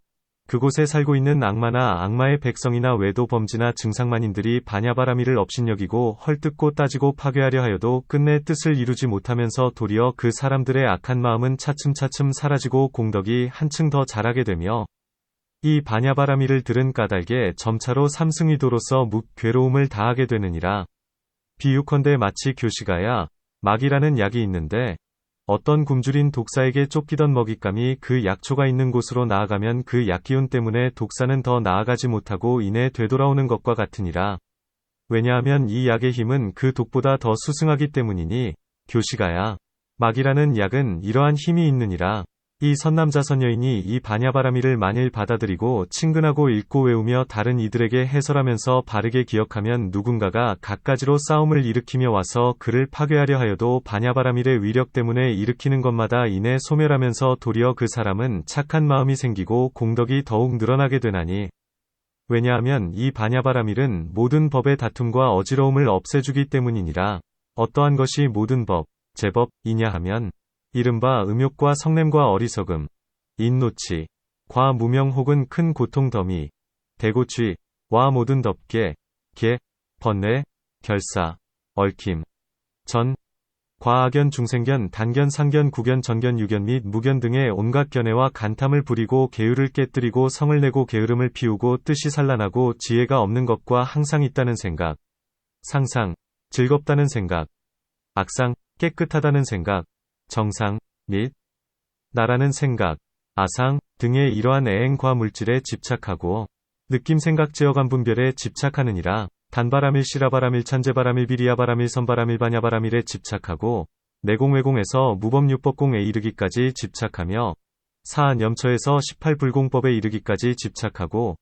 Speaker 1: 그곳에 살고 있는 악마나 악마의 백성이나 외도 범지나 증상만인들이 반야바라밀을 업신여기고 헐뜯고 따지고 파괴하려 하여도 끝내 뜻을 이루지 못하면서 도리어 그 사람들의 악한 마음은 차츰차츰 사라지고 공덕이 한층 더 자라게 되며 이 반야바라밀을 들은 까닭에 점차로 삼승위도로서 묵괴로움을 다하게 되느니라. 비유컨대 마치 교시가야. 막이라는 약이 있는데 어떤 굶주린 독사에게 쫓기던 먹잇감이 그 약초가 있는 곳으로 나아가면 그 약기운 때문에 독사는 더 나아가지 못하고 이내 되돌아오는 것과 같으니라. 왜냐하면 이 약의 힘은 그 독보다 더 수승하기 때문이니 교시가야. 막이라는 약은 이러한 힘이 있느니라. 이 선남자 선여인이 이 반야바라밀을 만일 받아들이고 친근하고 읽고 외우며 다른 이들에게 해설하면서 바르게 기억하면 누군가가 갖가지로 싸움을 일으키며 와서 그를 파괴하려 하여도 반야바라밀의 위력 때문에 일으키는 것마다 이내 소멸하면서 도리어 그 사람은 착한 마음이 생기고 공덕이 더욱 늘어나게 되나니 왜냐하면 이 반야바라밀은 모든 법의 다툼과 어지러움을 없애주기 때문이니라. 어떠한 것이 모든 법, 제법이냐 하면 이른바 음욕과 성냄과 어리석음, 인노치, 과무명 혹은 큰 고통 더미, 대고취, 와 모든 덮개, 개, 번뇌, 결사, 얽힘, 전, 과악견 중생견 단견 상견 구견 전견 유견 및 무견 등의 온갖 견해와 간탐을 부리고 계율을 깨뜨리고 성을 내고 게으름을 피우고 뜻이 산란하고 지혜가 없는 것과 항상 있다는 생각, 상상, 즐겁다는 생각, 악상, 깨끗하다는 생각, 정상, 및 나라는 생각, 아상 등의 이러한 애행과 물질에 집착하고 느낌 생각 제어감 분별에 집착하느니라. 단바라밀 시라바라밀 찬제바라밀 비리아바라밀 선바라밀 반야바라밀에 집착하고 내공외공에서 무법유법공에 이르기까지 집착하며 사안염처에서 18불공법에 이르기까지 집착하고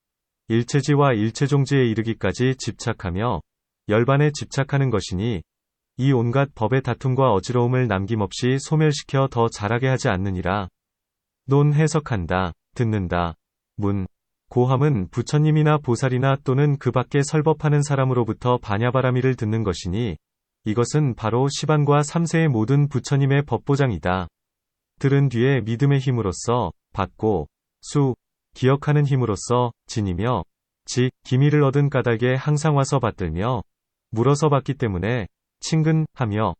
Speaker 1: 일체지와 일체종지에 이르기까지 집착하며 열반에 집착하는 것이니 이 온갖 법의 다툼과 어지러움을 남김없이 소멸시켜 더 잘하게 하지 않느니라. 논 해석한다, 듣는다. 문 고함은 부처님이나 보살이나 또는 그 밖에 설법하는 사람으로부터 반야바라밀을 듣는 것이니 이것은 바로 시반과 3세의 모든 부처님의 법보장이다. 들은 뒤에 믿음의 힘으로써 받고 수, 기억하는 힘으로써 진이며 지, 기미를 얻은 까닭에 항상 와서 받들며 물어서 받기 때문에 친근하며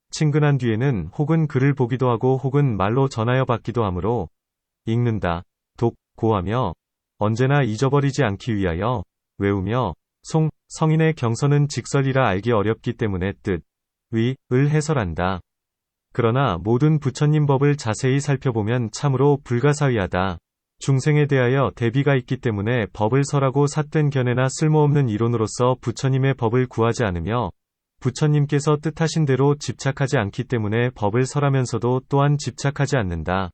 Speaker 1: 친근한 뒤에는 혹은 글을 보기도 하고 혹은 말로 전하여 받기도 하므로 읽는다, 독고하며 언제나 잊어버리지 않기 위하여 외우며 성인의 경서는 직설이라 알기 어렵기 때문에 뜻, 위, 을 해설한다. 그러나 모든 부처님 법을 자세히 살펴보면 참으로 불가사의하다. 중생에 대하여 대비가 있기 때문에 법을 설하고 삿된 견해나 쓸모없는 이론으로서 부처님의 법을 구하지 않으며 부처님께서 뜻하신 대로 집착하지 않기 때문에 법을 설하면서도 또한 집착하지 않는다.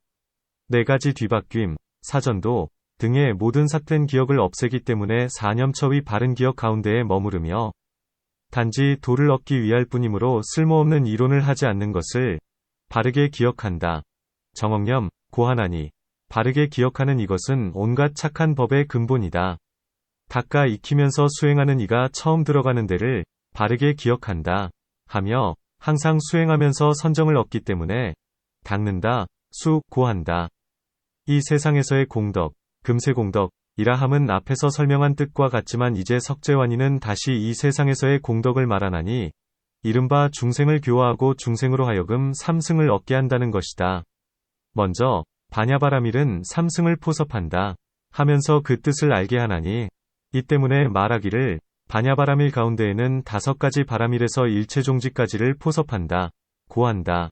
Speaker 1: 네 가지 뒤바뀜, 사전도 등의 모든 삭된 기억을 없애기 때문에 사념처의 바른 기억 가운데에 머무르며 단지 도를 얻기 위할 뿐이므로 쓸모없는 이론을 하지 않는 것을 바르게 기억한다. 정억념, 고하나니 바르게 기억하는 이것은 온갖 착한 법의 근본이다. 닦아 익히면서 수행하는 이가 처음 들어가는 데를 바르게 기억한다 하며 항상 수행하면서 선정을 얻기 때문에 닦는다, 고한다. 이 세상에서의 공덕, 금세공덕이라 함은 앞에서 설명한 뜻과 같지만 이제 석재환이는 다시 이 세상에서의 공덕을 말하나니 이른바 중생을 교화하고 중생으로 하여금 삼승을 얻게 한다는 것이다. 먼저 반야바라밀은 삼승을 포섭한다 하면서 그 뜻을 알게 하나니 이 때문에 말하기를 반야바라밀 가운데에는 5가지 바라밀에서 일체종지까지를 포섭한다, 고한다.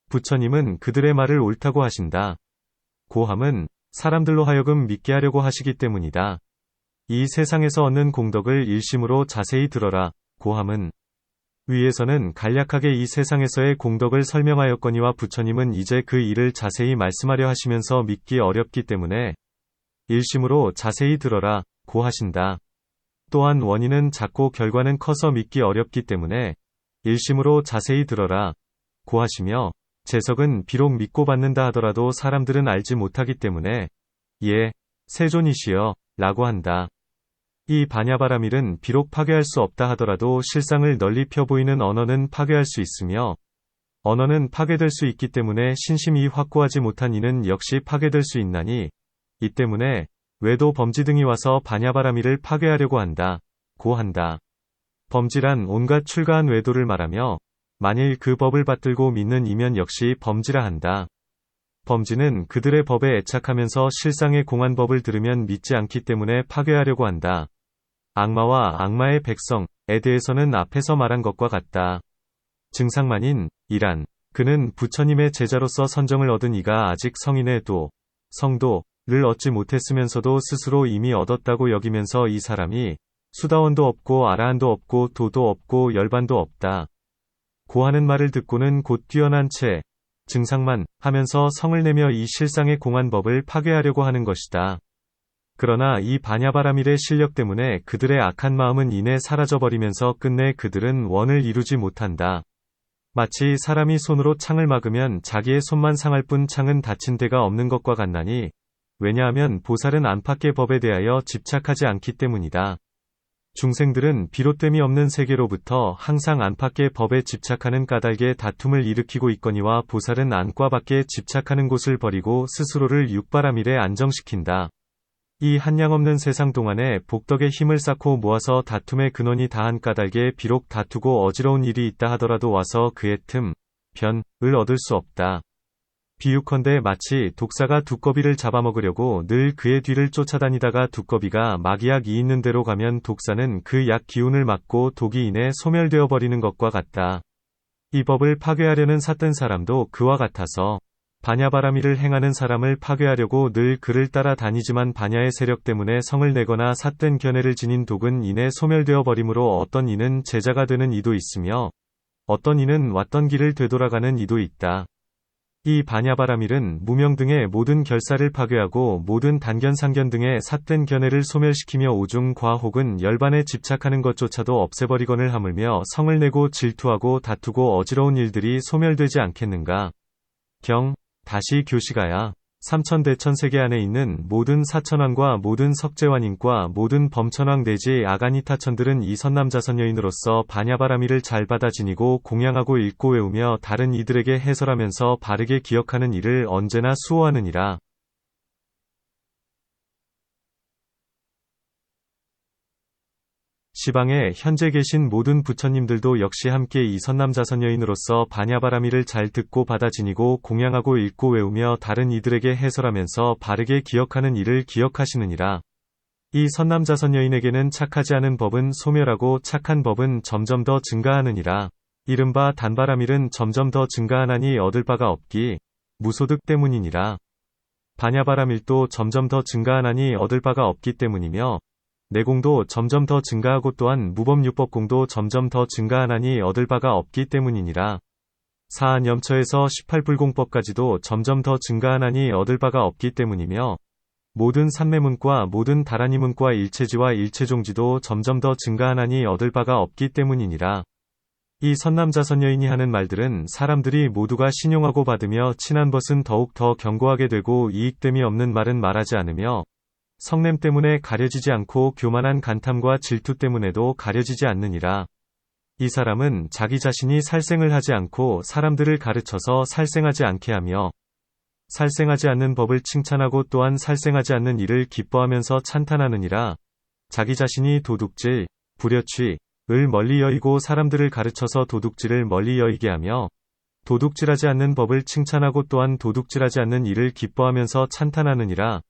Speaker 1: 부처님은 그들의 말을 옳다고 하신다. 고함은 사람들로 하여금 믿게 하려고 하시기 때문이다. 이 세상에서 얻는 공덕을 일심으로 자세히 들어라. 고함은 위에서는 간략하게 이 세상에서의 공덕을 설명하였거니와 부처님은 이제 그 일을 자세히 말씀하려 하시면서 믿기 어렵기 때문에 일심으로 자세히 들어라. 고 하신다. 또한 원인은 작고 결과는 커서 믿기 어렵기 때문에 일심으로 자세히 들어라. 고 하시며 재석은 비록 믿고 받는다 하더라도 사람들은 알지 못하기 때문에 예, 세존이시여 라고 한다. 이 반야바라밀은 비록 파괴할 수 없다 하더라도 실상을 널리 펴보이는 언어는 파괴할 수 있으며 언어는 파괴될 수 있기 때문에 신심이 확고하지 못한 이는 역시 파괴될 수 있나니 이 때문에 외도 범지 등이 와서 반야바라밀을 파괴하려고 한다. 고 한다. 범지란 온갖 출가한 외도를 말하며 만일 그 법을 받들고 믿는 이면 역시 범지라 한다. 범지는 그들의 법에 애착하면서 실상의 공한 법을 들으면 믿지 않기 때문에 파괴하려고 한다. 악마와 악마의 백성에 대해서는 앞에서 말한 것과 같다. 증상만인 이란 그는 부처님의 제자로서 선정을 얻은 이가 아직 성인의 성도를 얻지 못했으면서도 스스로 이미 얻었다고 여기면서 이 사람이 수다원도 없고 아라한도 없고 도도 없고 열반도 없다. 고하는 말을 듣고는 곧 뛰어난 채 증상만 하면서 성을 내며 이 실상의 공한 법을 파괴하려고 하는 것이다. 그러나 이 반야바라밀의 실력 때문에 그들의 악한 마음은 이내 사라져버리면서 끝내 그들은 원을 이루지 못한다. 마치 사람이 손으로 창을 막으면 자기의 손만 상할 뿐 창은 닫힌 데가 없는 것과 같나니 왜냐하면 보살은 안팎의 법에 대하여 집착하지 않기 때문이다. 중생들은 비롯됨이 없는 세계로부터 항상 안팎의 법에 집착하는 까닭에 다툼을 일으키고 있거니와 보살은 안과 밖에 집착하는 곳을 버리고 스스로를 육바라밀에 안정시킨다. 이 한량없는 세상 동안에 복덕의 힘을 쌓고 모아서 다툼의 근원이 다한 까닭에 비록 다투고 어지러운 일이 있다 하더라도 와서 그의 틈, 변을 얻을 수 없다. 비유컨대 마치 독사가 두꺼비를 잡아먹으려고 늘 그의 뒤를 쫓아다니다가 두꺼비가 마귀약 이 있는 대로 가면 독사는 그 약 기운을 막고 독이 이내 소멸되어 버리는 것과 같다. 이 법을 파괴하려는 삿된 사람도 그와 같아서 반야바라밀을 행하는 사람을 파괴하려고 늘 그를 따라다니지만 반야의 세력 때문에 성을 내거나 삿된 견해를 지닌 독은 이내 소멸되어 버리므로 어떤 이는 제자가 되는 이도 있으며 어떤 이는 왔던 길을 되돌아가는 이도 있다. 이 반야바라밀은 무명 등의 모든 결사를 파괴하고 모든 단견상견 등의 삿된 견해를 소멸시키며 오중 과 혹은 열반에 집착하는 것조차도 없애버리거늘 하물며 성을 내고 질투하고 다투고 어지러운 일들이 소멸되지 않겠는가. 다시 교시가야. 삼천대천세계 안에 있는 모든 사천왕과 모든 석재환인과 모든 범천왕 내지 아가니타천들은 이 선남자선여인으로서 반야바라밀을 잘 받아 지니고 공양하고 읽고 외우며 다른 이들에게 해설하면서 바르게 기억하는 일을 언제나 수호하느니라. 시방에 현재 계신 모든 부처님들도 역시 함께 이 선남자선여인으로서 반야바라밀을 잘 듣고 받아 지니고 공양하고 읽고 외우며 다른 이들에게 해설하면서 바르게 기억하는 일을 기억하시느니라. 이 선남자선여인에게는 착하지 않은 법은 소멸하고 착한 법은 점점 더 증가하느니라. 이른바 단바라밀은 점점 더 증가하나니 얻을 바가 없기 무소득 때문이니라. 반야바라밀도 점점 더 증가하나니 얻을 바가 없기 때문이며 내공도 점점 더 증가하고 또한 무법유법공도 점점 더 증가하나니 얻을 바가 없기 때문이니라. 사안염처에서 18불공법까지도 점점 더 증가하나니 얻을 바가 없기 때문이며 모든 삼매문과 모든 다라니문과 일체지와 일체종지도 점점 더 증가하나니 얻을 바가 없기 때문이니라. 이 선남자선여인이 하는 말들은 사람들이 모두가 신용하고 받으며 친한 것은 더욱 더 견고하게 되고 이익됨이 없는 말은 말하지 않으며 성냄 때문에 가려지지 않고 교만한 간탐과 질투 때문에도 가려지지 않느니라. 이 사람은 자기 자신이 살생을 하지 않고 사람들을 가르쳐서 살생하지 않게 하며 살생하지 않는 법을 칭찬하고 또한 살생하지 않는 일을 기뻐하면서 찬탄하느니라. 자기 자신이 도둑질, 불여취,을 멀리 여의고 사람들을 가르쳐서 도둑질을 멀리 여의게 하며 도둑질하지 않는 법을 칭찬하고 또한 도둑질하지 않는 일을 기뻐하면서 찬탄하느니라.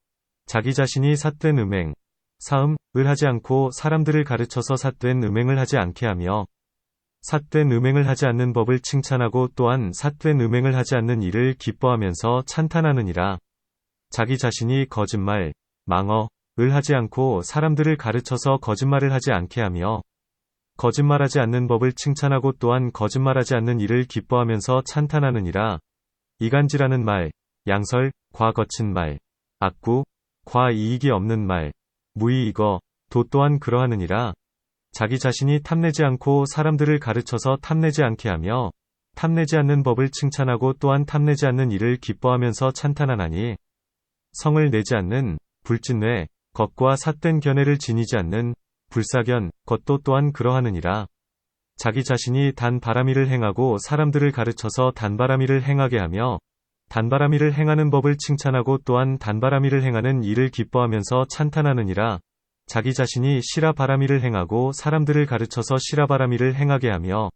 Speaker 1: 자기 자신이 삿된 음행, 사음을 하지 않고 사람들을 가르쳐서 삿된 음행을 하지 않게 하며 삿된 음행을 하지 않는 법을 칭찬하고 또한 삿된 음행을 하지 않는 일을 기뻐하면서 찬탄하느니라. 자기 자신이 거짓말, 망어를 하지 않고 사람들을 가르쳐서 거짓말을 하지 않게 하며 거짓말하지 않는 법을 칭찬하고 또한 거짓말하지 않는 일을 기뻐하면서 찬탄하느니라. 이간질하는 말, 양설, 과 거친 말, 악구, 과 이익이 없는 말, 무의이거, 도 또한 그러하느니라. 자기 자신이 탐내지 않고 사람들을 가르쳐서 탐내지 않게 하며 탐내지 않는 법을 칭찬하고 또한 탐내지 않는 일을 기뻐하면서 찬탄하나니 성을 내지 않는 불진뇌, 것과 삿된 견해를 지니지 않는 불사견, 것도 또한 그러하느니라. 자기 자신이 단바라밀을 행하고 사람들을 가르쳐서 단바라밀을 행하게 하며 단바라밀을 행하는 법을 칭찬하고 또한 단바라밀을 행하는 일을 기뻐하면서 찬탄하느니라. 자기 자신이 시라바라밀을 행하고 사람들을 가르쳐서 시라바라밀을 행하게 하며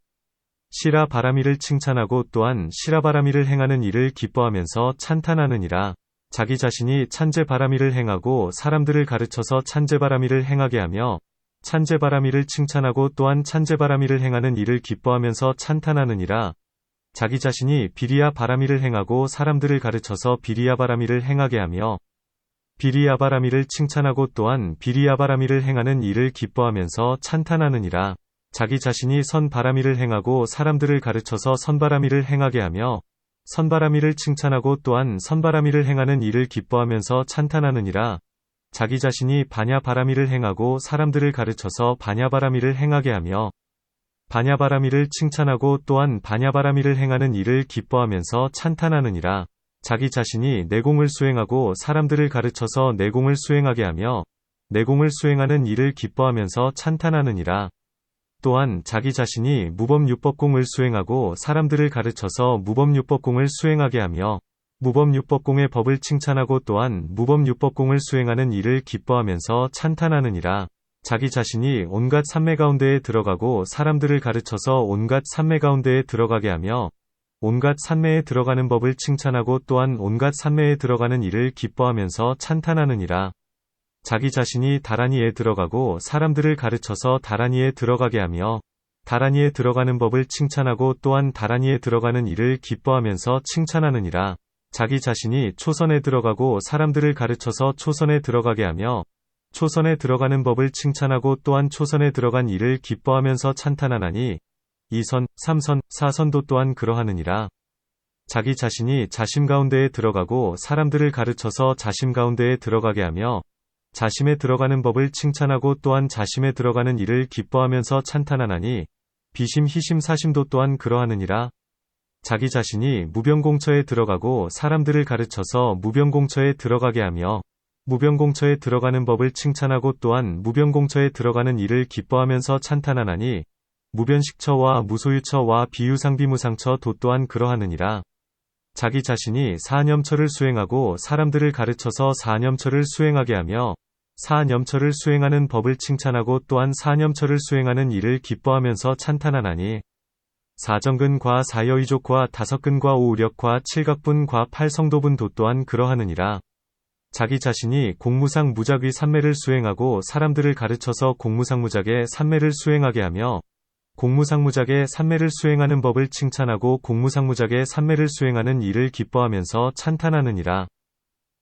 Speaker 1: 시라바라밀을 칭찬하고 또한 시라바라밀을 행하는 일을 기뻐하면서 찬탄하느니라. 자기 자신이 찬제바라밀을 행하고 사람들을 가르쳐서 찬제바라밀을 행하게 하며 찬제바라밀을 칭찬하고 또한 찬제바라밀을 행하는 일을 기뻐하면서 찬탄하느니라. 자기 자신이 비리야 바라밀을 행하고 사람들을 가르쳐서 비리야 바라밀을 행하게 하며 비리야 바라밀을 칭찬하고 또한 비리야 바라밀을 행하는 일을 기뻐하면서 찬탄하느니라. 자기 자신이 선바라밀을 행하고 사람들을 가르쳐서 선바라밀을 행하게 하며 선바라밀을 칭찬하고 또한 선바라밀을 행하는 일을 기뻐하면서 찬탄하느니라. 자기 자신이 반야바라밀을 행하고 사람들을 가르쳐서 반야바라밀을 행하게 하며 반야바라밀을 칭찬하고 또한 반야바라밀을 행하는 일을 기뻐하면서 찬탄하느니라. 자기 자신이 내공을 수행하고 사람들을 가르쳐서 내공을 수행하게 하며 내공을 수행하는 일을 기뻐하면서 찬탄하느니라. 또한 자기 자신이 무법율법공을 수행하고 사람들을 가르쳐서 무법율법공을 수행하게 하며 무법율법공의 법을 칭찬하고 또한 무법율법공을 수행하는 일을 기뻐하면서 찬탄하느니라. 자기 자신이 온갖 산매 가운데에 들어가고 사람들을 가르쳐서 온갖 산매 가운데에 들어가게 하며 온갖 산매에 들어가는 법을 칭찬하고 또한 온갖 산매에 들어가는 일을 기뻐하면서 찬탄하느니라. 자기 자신이 다라니에 들어가고 사람들을 가르쳐서 다라니에 들어가게 하며 다라니에 들어가는 법을 칭찬하고 또한 다라니에 들어가는 일을 기뻐하면서 칭찬하느니라. 자기 자신이 초선에 들어가고 사람들을 가르쳐서 초선에 들어가게 하며 초선에 들어가는 법을 칭찬하고 또한 초선에 들어간 일을 기뻐하면서 찬탄하나니 2선, 3선, 4선도 또한 그러하느니라. 자기 자신이 자심 가운데에 들어가고 사람들을 가르쳐서 자심 가운데에 들어가게 하며 자심에 들어가는 법을 칭찬하고 또한 자심에 들어가는 일을 기뻐하면서 찬탄하나니 비심, 희심, 사심도 또한 그러하느니라. 자기 자신이 무병공처에 들어가고 사람들을 가르쳐서 무병공처에 들어가게 하며 무병공처에 들어가는 법을 칭찬하고 또한 무병공처에 들어가는 일을 기뻐하면서 찬탄하나니 무변식처와 무소유처와 비유상비무상처도 또한 그러하느니라. 자기 자신이 사념처를 수행하고 사람들을 가르쳐서 사념처를 수행하게 하며 사념처를 수행하는 법을 칭찬하고 또한 사념처를 수행하는 일을 기뻐하면서 찬탄하나니 사정근과 사여의족과 다섯근과 오우력과 칠각분과 팔성도분도 또한 그러하느니라. 자기 자신이 공무상 무작위 삼매를 수행하고 사람들을 가르쳐서 공무상무작의 삼매를 수행하게 하며 공무상무작의 삼매를 수행하는 법을 칭찬하고 공무상무작의 삼매를 수행하는 일을 기뻐하면서 찬탄하느니라.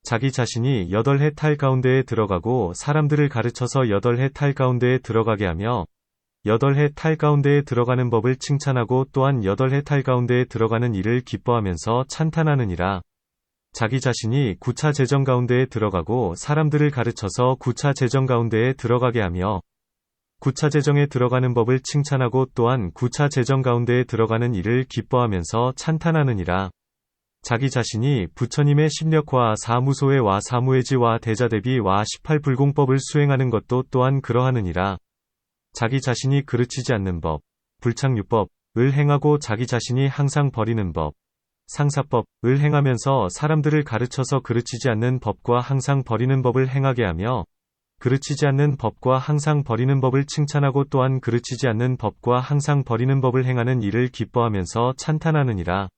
Speaker 1: 자기 자신이 8해 탈 가운데에 들어가고 사람들을 가르쳐서 8해 탈 가운데에 들어가게 하며 8해 탈 가운데에 들어가는 법을 칭찬하고 또한 8해 탈 가운데에 들어가는 일을 기뻐하면서 찬탄하느니라. 자기 자신이 9차 재정 가운데에 들어가고 사람들을 가르쳐서 9차 재정 가운데에 들어가게 하며 9차 재정에 들어가는 법을 칭찬하고 또한 9차 재정 가운데에 들어가는 일을 기뻐하면서 찬탄하느니라. 자기 자신이 부처님의 십력화 사무소회와 사무회지와 대자대비와 18불공법을 수행하는 것도 또한 그러하느니라. 자기 자신이 그르치지 않는 법, 불착유법을 행하고 자기 자신이 항상 버리는 법, 상사법을 행하면서 사람들을 가르쳐서 그르치지 않는 법과 항상 버리는 법을 행하게 하며 그르치지 않는 법과 항상 버리는 법을 칭찬하고 또한 그르치지 않는 법과 항상 버리는 법을 행하는 일을 기뻐하면서 찬탄하느니라.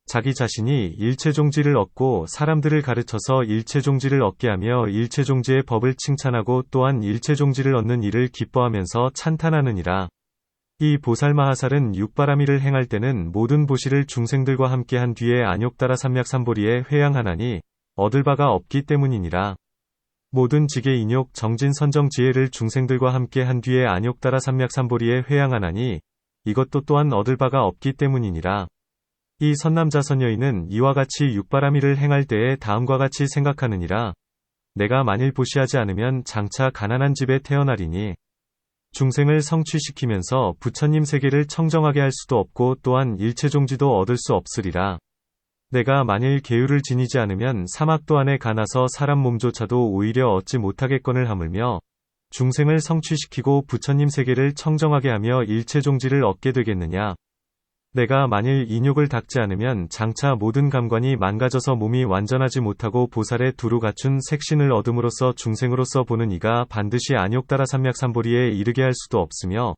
Speaker 1: 자기 자신이 일체종지를 얻고 사람들을 가르쳐서 일체종지를 얻게 하며 일체종지의 법을 칭찬하고 또한 일체종지를 얻는 일을 기뻐하면서 찬탄하느니라. 이 보살마하살은 육바라미를 행할 때는 모든 보시를 중생들과 함께 한 뒤에 안욕따라 삼략삼보리에 회양하나니 얻을 바가 없기 때문이니라. 모든 지계 인욕 정진 선정 지혜를 중생들과 함께 한 뒤에 안욕따라 삼략삼보리에 회양하나니 이것도 또한 얻을 바가 없기 때문이니라. 이 선남자 선여인은 이와 같이 육바라미를 행할 때에 다음과 같이 생각하느니라. 내가 만일 보시하지 않으면 장차 가난한 집에 태어나리니 중생을 성취시키면서 부처님 세계를 청정하게 할 수도 없고 또한 일체종지도 얻을 수 없으리라. 내가 만일 계율을 지니지 않으면 사막도 안에 가나서 사람 몸조차도 오히려 얻지 못하겠거늘 하물며 중생을 성취시키고 부처님 세계를 청정하게 하며 일체종지를 얻게 되겠느냐. 내가 만일 인욕을 닦지 않으면 장차 모든 감관이 망가져서 몸이 완전하지 못하고 보살의 두루 갖춘 색신을 얻음으로써 중생으로서 보는 이가 반드시 안욕따라 삼략삼보리에 이르게 할 수도 없으며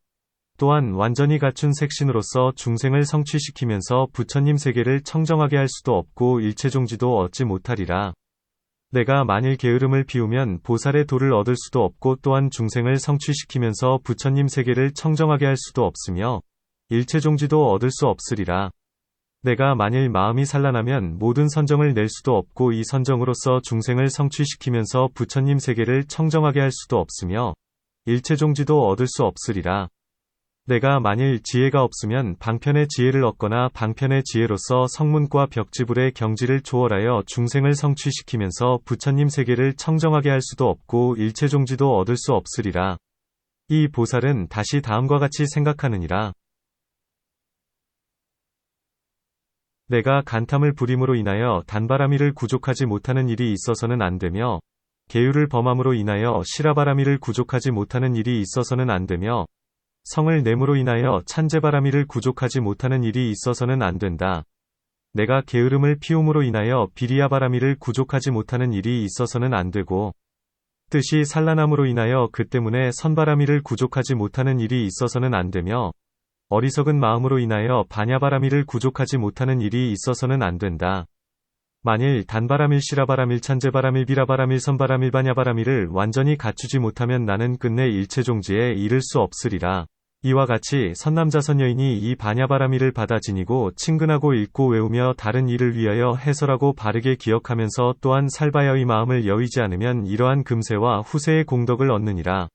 Speaker 1: 또한 완전히 갖춘 색신으로서 중생을 성취시키면서 부처님 세계를 청정하게 할 수도 없고 일체종지도 얻지 못하리라. 내가 만일 게으름을 피우면 보살의 도를 얻을 수도 없고 또한 중생을 성취시키면서 부처님 세계를 청정하게 할 수도 없으며 일체종지도 얻을 수 없으리라. 내가 만일 마음이 산란하면 모든 선정을 낼 수도 없고 이 선정으로서 중생을 성취시키면서 부처님 세계를 청정하게 할 수도 없으며 일체종지도 얻을 수 없으리라. 내가 만일 지혜가 없으면 방편의 지혜를 얻거나 방편의 지혜로서 성문과 벽지불의 경지를 초월하여 중생을 성취시키면서 부처님 세계를 청정하게 할 수도 없고 일체종지도 얻을 수 없으리라. 이 보살은 다시 다음과 같이 생각하느니라. 내가 간탐을 부림으로 인하여 단바라미를 구족하지 못하는 일이 있어서는 안 되며, 계율을 범함으로 인하여 시라바라미를 구족하지 못하는 일이 있어서는 안 되며, 성을 내므로 인하여 찬제바라미를 구족하지 못하는 일이 있어서는 안 된다. 내가 게으름을 피움으로 인하여 비리야바라미를 구족하지 못하는 일이 있어서는 안 되고, 뜻이 산란함으로 인하여 그 때문에 선바라미를 구족하지 못하는 일이 있어서는 안 되며, 어리석은 마음으로 인하여 바냐바라미를 구족하지 못하는 일이 있어서는 안 된다. 만일 단바라밀 시라바라밀 찬제바라밀 비라바라밀 선바라밀 바냐바라밀을 완전히 갖추지 못하면 나는 끝내 일체종지에 이를 수 없으리라. 이와 같이 선남자 선여인이 이 바냐바라밀을 받아 지니고 친근하고 읽고 외우며 다른 일을 위하여 해설하고 바르게 기억하면서 또한 살바야의 마음을 여의지 않으면 이러한 금세와 후세의 공덕을 얻느니라.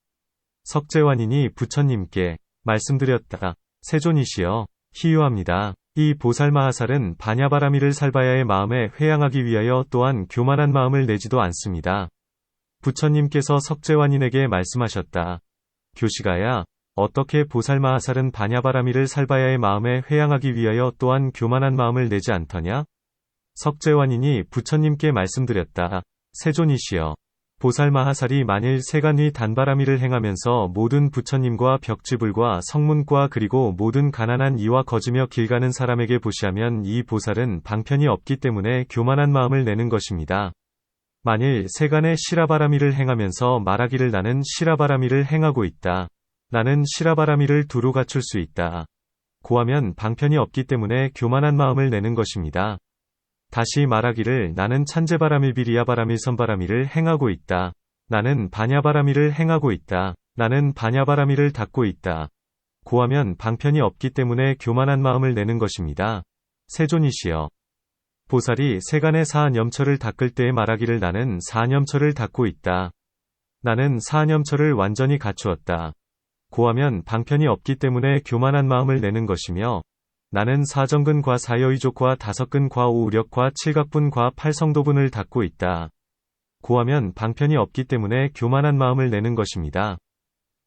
Speaker 1: 석재환인이 부처님께 말씀드렸다. 세존이시여, 희유합니다. 이 보살마하살은 바냐바라미를 살바야의 마음에 회양하기 위하여 또한 교만한 마음을 내지도 않습니다. 부처님께서 석재환인에게 말씀하셨다. 교시가야, 어떻게 보살마하살은 바냐바라미를 살바야의 마음에 회양하기 위하여 또한 교만한 마음을 내지 않더냐? 석재환인이 부처님께 말씀드렸다. 세존이시여, 보살마하살이 만일 세간의 단바라미를 행하면서 모든 부처님과 벽지불과 성문과 그리고 모든 가난한 이와 거지며 길 가는 사람에게 보시하면 이 보살은 방편이 없기 때문에 교만한 마음을 내는 것입니다. 만일 세간의 시라바라미를 행하면서 말하기를 나는 시라바라미를 행하고 있다. 나는 시라바라미를 두루 갖출 수 있다. 고하면 방편이 없기 때문에 교만한 마음을 내는 것입니다. 다시 말하기를 나는 찬제바라밀 비리야바라밀 선바라밀을 행하고 있다. 나는 바냐바라밀을 행하고 있다. 나는 바냐바라밀을 닦고 있다. 고하면 방편이 없기 때문에 교만한 마음을 내는 것입니다. 세존이시여, 보살이 세간의 사안염처를 닦을 때에 말하기를 나는 사안염처를 닦고 있다. 나는 사안염처를 완전히 갖추었다. 고하면 방편이 없기 때문에 교만한 마음을 내는 것이며, 나는 사정근과 사여의족과 다섯근과 오우력과 칠각분과 팔성도분을 닦고 있다. 고하면 방편이 없기 때문에 교만한 마음을 내는 것입니다.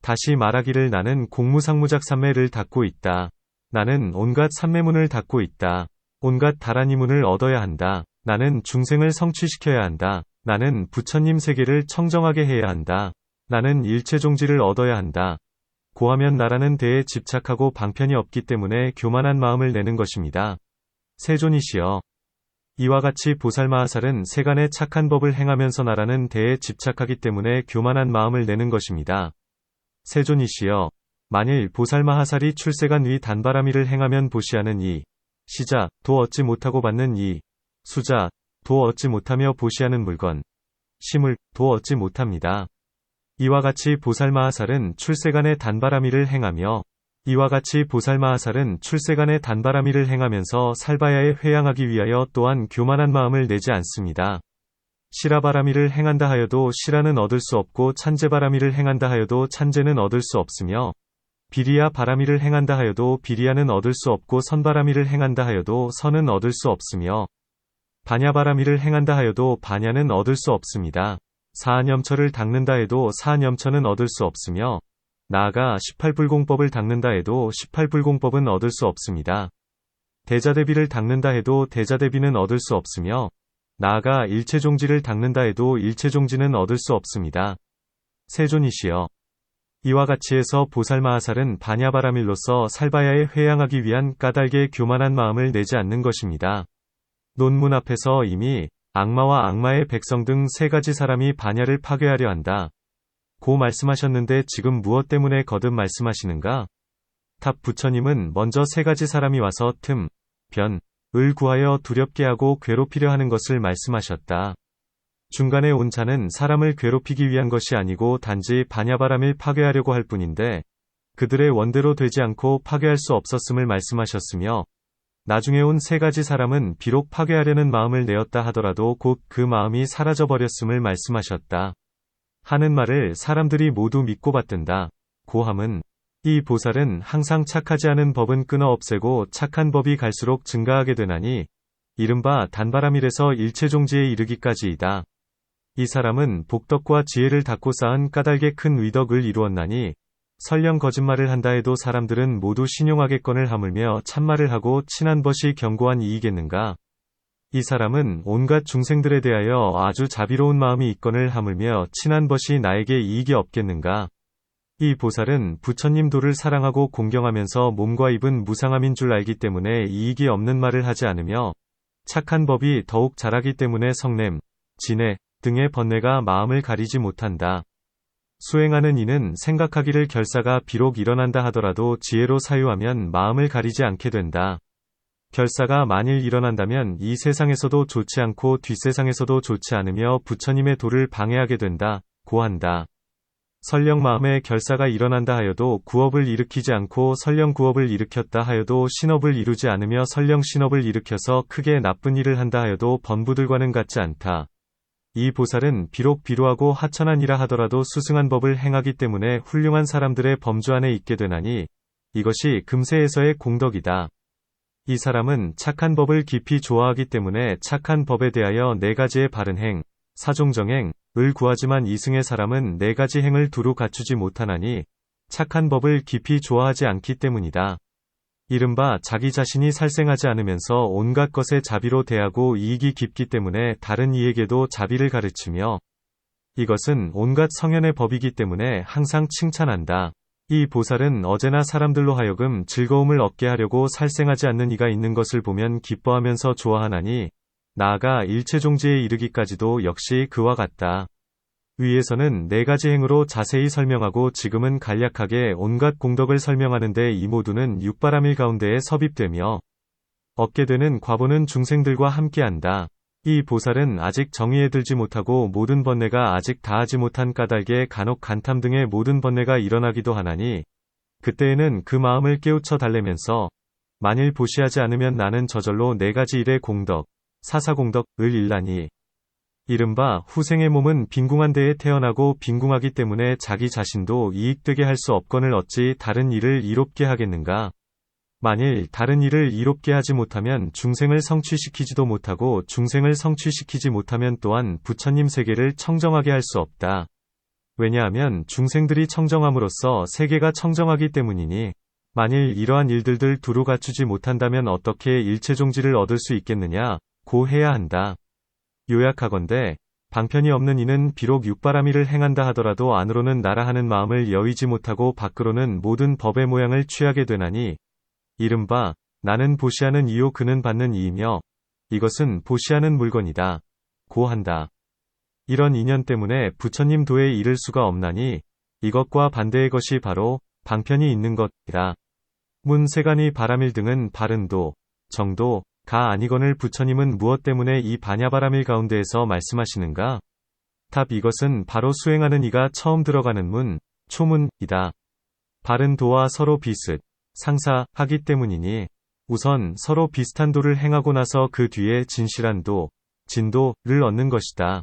Speaker 1: 다시 말하기를 나는 공무상무작 삼매를 닦고 있다. 나는 온갖 삼매문을 닦고 있다. 온갖 다라니문을 얻어야 한다. 나는 중생을 성취시켜야 한다. 나는 부처님 세계를 청정하게 해야 한다. 나는 일체종지를 얻어야 한다. 고하면 나라는 데에 집착하고 방편이 없기 때문에 교만한 마음을 내는 것입니다. 세존이시여, 이와 같이 보살마하살은 세간의 착한 법을 행하면서 나라는 데에 집착하기 때문에 교만한 마음을 내는 것입니다. 세존이시여, 만일 보살마하살이 출세간 위 단바라미를 행하면 보시하는 이 시자, 도 얻지 못하고 받는 이 수자, 도 얻지 못하며 보시하는 물건, 심을, 도 얻지 못합니다. 이와 같이 보살마하살은 출세간의 단바라미를 행하며, 이와 같이 보살마하살은 출세간의 단바라미를 행하면서 살바야에 회양하기 위하여 또한 교만한 마음을 내지 않습니다. 시라바라미를 행한다 하여도 시라는 얻을 수 없고 찬제바라미를 행한다 하여도 찬제는 얻을 수 없으며, 비리야 바라미를 행한다 하여도 비리야는 얻을 수 없고 선바라미를 행한다 하여도 선은 얻을 수 없으며, 바냐바라미를 행한다 하여도 바냐는 얻을 수 없습니다. 사안염처를 닦는다 해도 사안염처는 얻을 수 없으며, 나아가 18불공법을 닦는다 해도 18불공법은 얻을 수 없습니다. 대자대비를 닦는다 해도 대자대비는 얻을 수 없으며, 나아가 일체종지를 닦는다 해도 일체종지는 얻을 수 없습니다. 세존이시여, 이와 같이 해서 보살마하살은 바냐바라밀로서 살바야에 회양하기 위한 까닭에 교만한 마음을 내지 않는 것입니다. 논문 앞에서 이미 악마와 악마의 백성 등 세 가지 사람이 바냐를 파괴하려 한다. 고 말씀하셨는데 지금 무엇 때문에 거듭 말씀하시는가? 답 부처님은 먼저 세 가지 사람이 와서 틈, 변, 을 구하여 두렵게 하고 괴롭히려 하는 것을 말씀하셨다. 중간에 온 자는 사람을 괴롭히기 위한 것이 아니고 단지 바냐바람을 파괴하려고 할 뿐인데 그들의 원대로 되지 않고 파괴할 수 없었음을 말씀하셨으며 나중에 온 세 가지 사람은 비록 파괴하려는 마음을 내었다 하더라도 곧 그 마음이 사라져버렸음을 말씀하셨다. 하는 말을 사람들이 모두 믿고 받든다. 고함은 이 보살은 항상 착하지 않은 법은 끊어 없애고 착한 법이 갈수록 증가하게 되나니 이른바 단바람일에서 일체종지에 이르기까지이다. 이 사람은 복덕과 지혜를 닦고 쌓은 까닭의 큰 위덕을 이루었나니 설령 거짓말을 한다 해도 사람들은 모두 신용하겠건을 하물며 참말을 하고 친한 벗이 견고한 이이겠는가. 이 사람은 온갖 중생들에 대하여 아주 자비로운 마음이 있건을 하물며 친한 벗이 나에게 이익이 없겠는가. 이 보살은 부처님 도를 사랑하고 공경하면서 몸과 입은 무상함인 줄 알기 때문에 이익이 없는 말을 하지 않으며 착한 법이 더욱 자라기 때문에 성냄, 진해 등의 번뇌가 마음을 가리지 못한다. 수행하는 이는 생각하기를 결사가 비록 일어난다 하더라도 지혜로 사유하면 마음을 가리지 않게 된다. 결사가 만일 일어난다면 이 세상에서도 좋지 않고 뒷세상에서도 좋지 않으며 부처님의 도를 방해하게 된다. 고한다. 설령 마음에 결사가 일어난다 하여도 구업을 일으키지 않고 설령 구업을 일으켰다 하여도 신업을 이루지 않으며 설령 신업을 일으켜서 크게 나쁜 일을 한다 하여도 번부들과는 같지 않다. 이 보살은 비록 비루하고 하천한이라 하더라도 수승한 법을 행하기 때문에 훌륭한 사람들의 범주 안에 있게 되나니 이것이 금세에서의 공덕이다. 이 사람은 착한 법을 깊이 좋아하기 때문에 착한 법에 대하여 네 가지의 바른 행, 사종정행, 을 구하지만 이승의 사람은 네 가지 행을 두루 갖추지 못하나니 착한 법을 깊이 좋아하지 않기 때문이다. 이른바 자기 자신이 살생하지 않으면서 온갖 것에 자비로 대하고 이익이 깊기 때문에 다른 이에게도 자비를 가르치며 이것은 온갖 성현의 법이기 때문에 항상 칭찬한다. 이 보살은 어제나 사람들로 하여금 즐거움을 얻게 하려고 살생하지 않는 이가 있는 것을 보면 기뻐하면서 좋아하나니 나아가 일체종지에 이르기까지도 역시 그와 같다. 위에서는 네 가지 행으로 자세히 설명하고 지금은 간략하게 온갖 공덕을 설명하는데 이 모두는 육바라밀 가운데에 섭입되며 얻게 되는 과보는 중생들과 함께한다. 이 보살은 아직 정의에 들지 못하고 모든 번뇌가 아직 다하지 못한 까닭에 간혹 간탐 등의 모든 번뇌가 일어나기도 하나니 그때에는 그 마음을 깨우쳐 달래면서 만일 보시하지 않으면 나는 저절로 네 가지 일의 공덕, 사사공덕을 일라니 이른바 후생의 몸은 빈궁한 데에 태어나고 빈궁하기 때문에 자기 자신도 이익되게 할 수 없건을 어찌 다른 일을 이롭게 하겠는가. 만일 다른 일을 이롭게 하지 못하면 중생을 성취시키지도 못하고 중생을 성취시키지 못하면 또한 부처님 세계를 청정하게 할 수 없다. 왜냐하면 중생들이 청정함으로써 세계가 청정하기 때문이니 만일 이러한 일들을 두루 갖추지 못한다면 어떻게 일체종지를 얻을 수 있겠느냐 고 해야 한다. 요약하건대 방편이 없는 이는 비록 육바라밀을 행한다 하더라도 안으로는 나라 하는 마음을 여의지 못하고 밖으로는 모든 법의 모양을 취하게 되나니 이른바 나는 보시하는 이요 그는 받는 이이며 이것은 보시하는 물건이다. 고 한다. 이런 인연 때문에 부처님 도에 이를 수가 없나니 이것과 반대의 것이 바로 방편이 있는 것이라. 문세간이 바라밀 등은 바른 도, 정도, 가 아니거늘 부처님은 무엇 때문에 이 반야바라밀 가운데에서 말씀하시는가? 답 이것은 바로 수행하는 이가 처음 들어가는 문, 초문이다. 바른 도와 서로 비슷, 상사하기 때문이니 우선 서로 비슷한 도를 행하고 나서 그 뒤에 진실한 도, 진도를 얻는 것이다.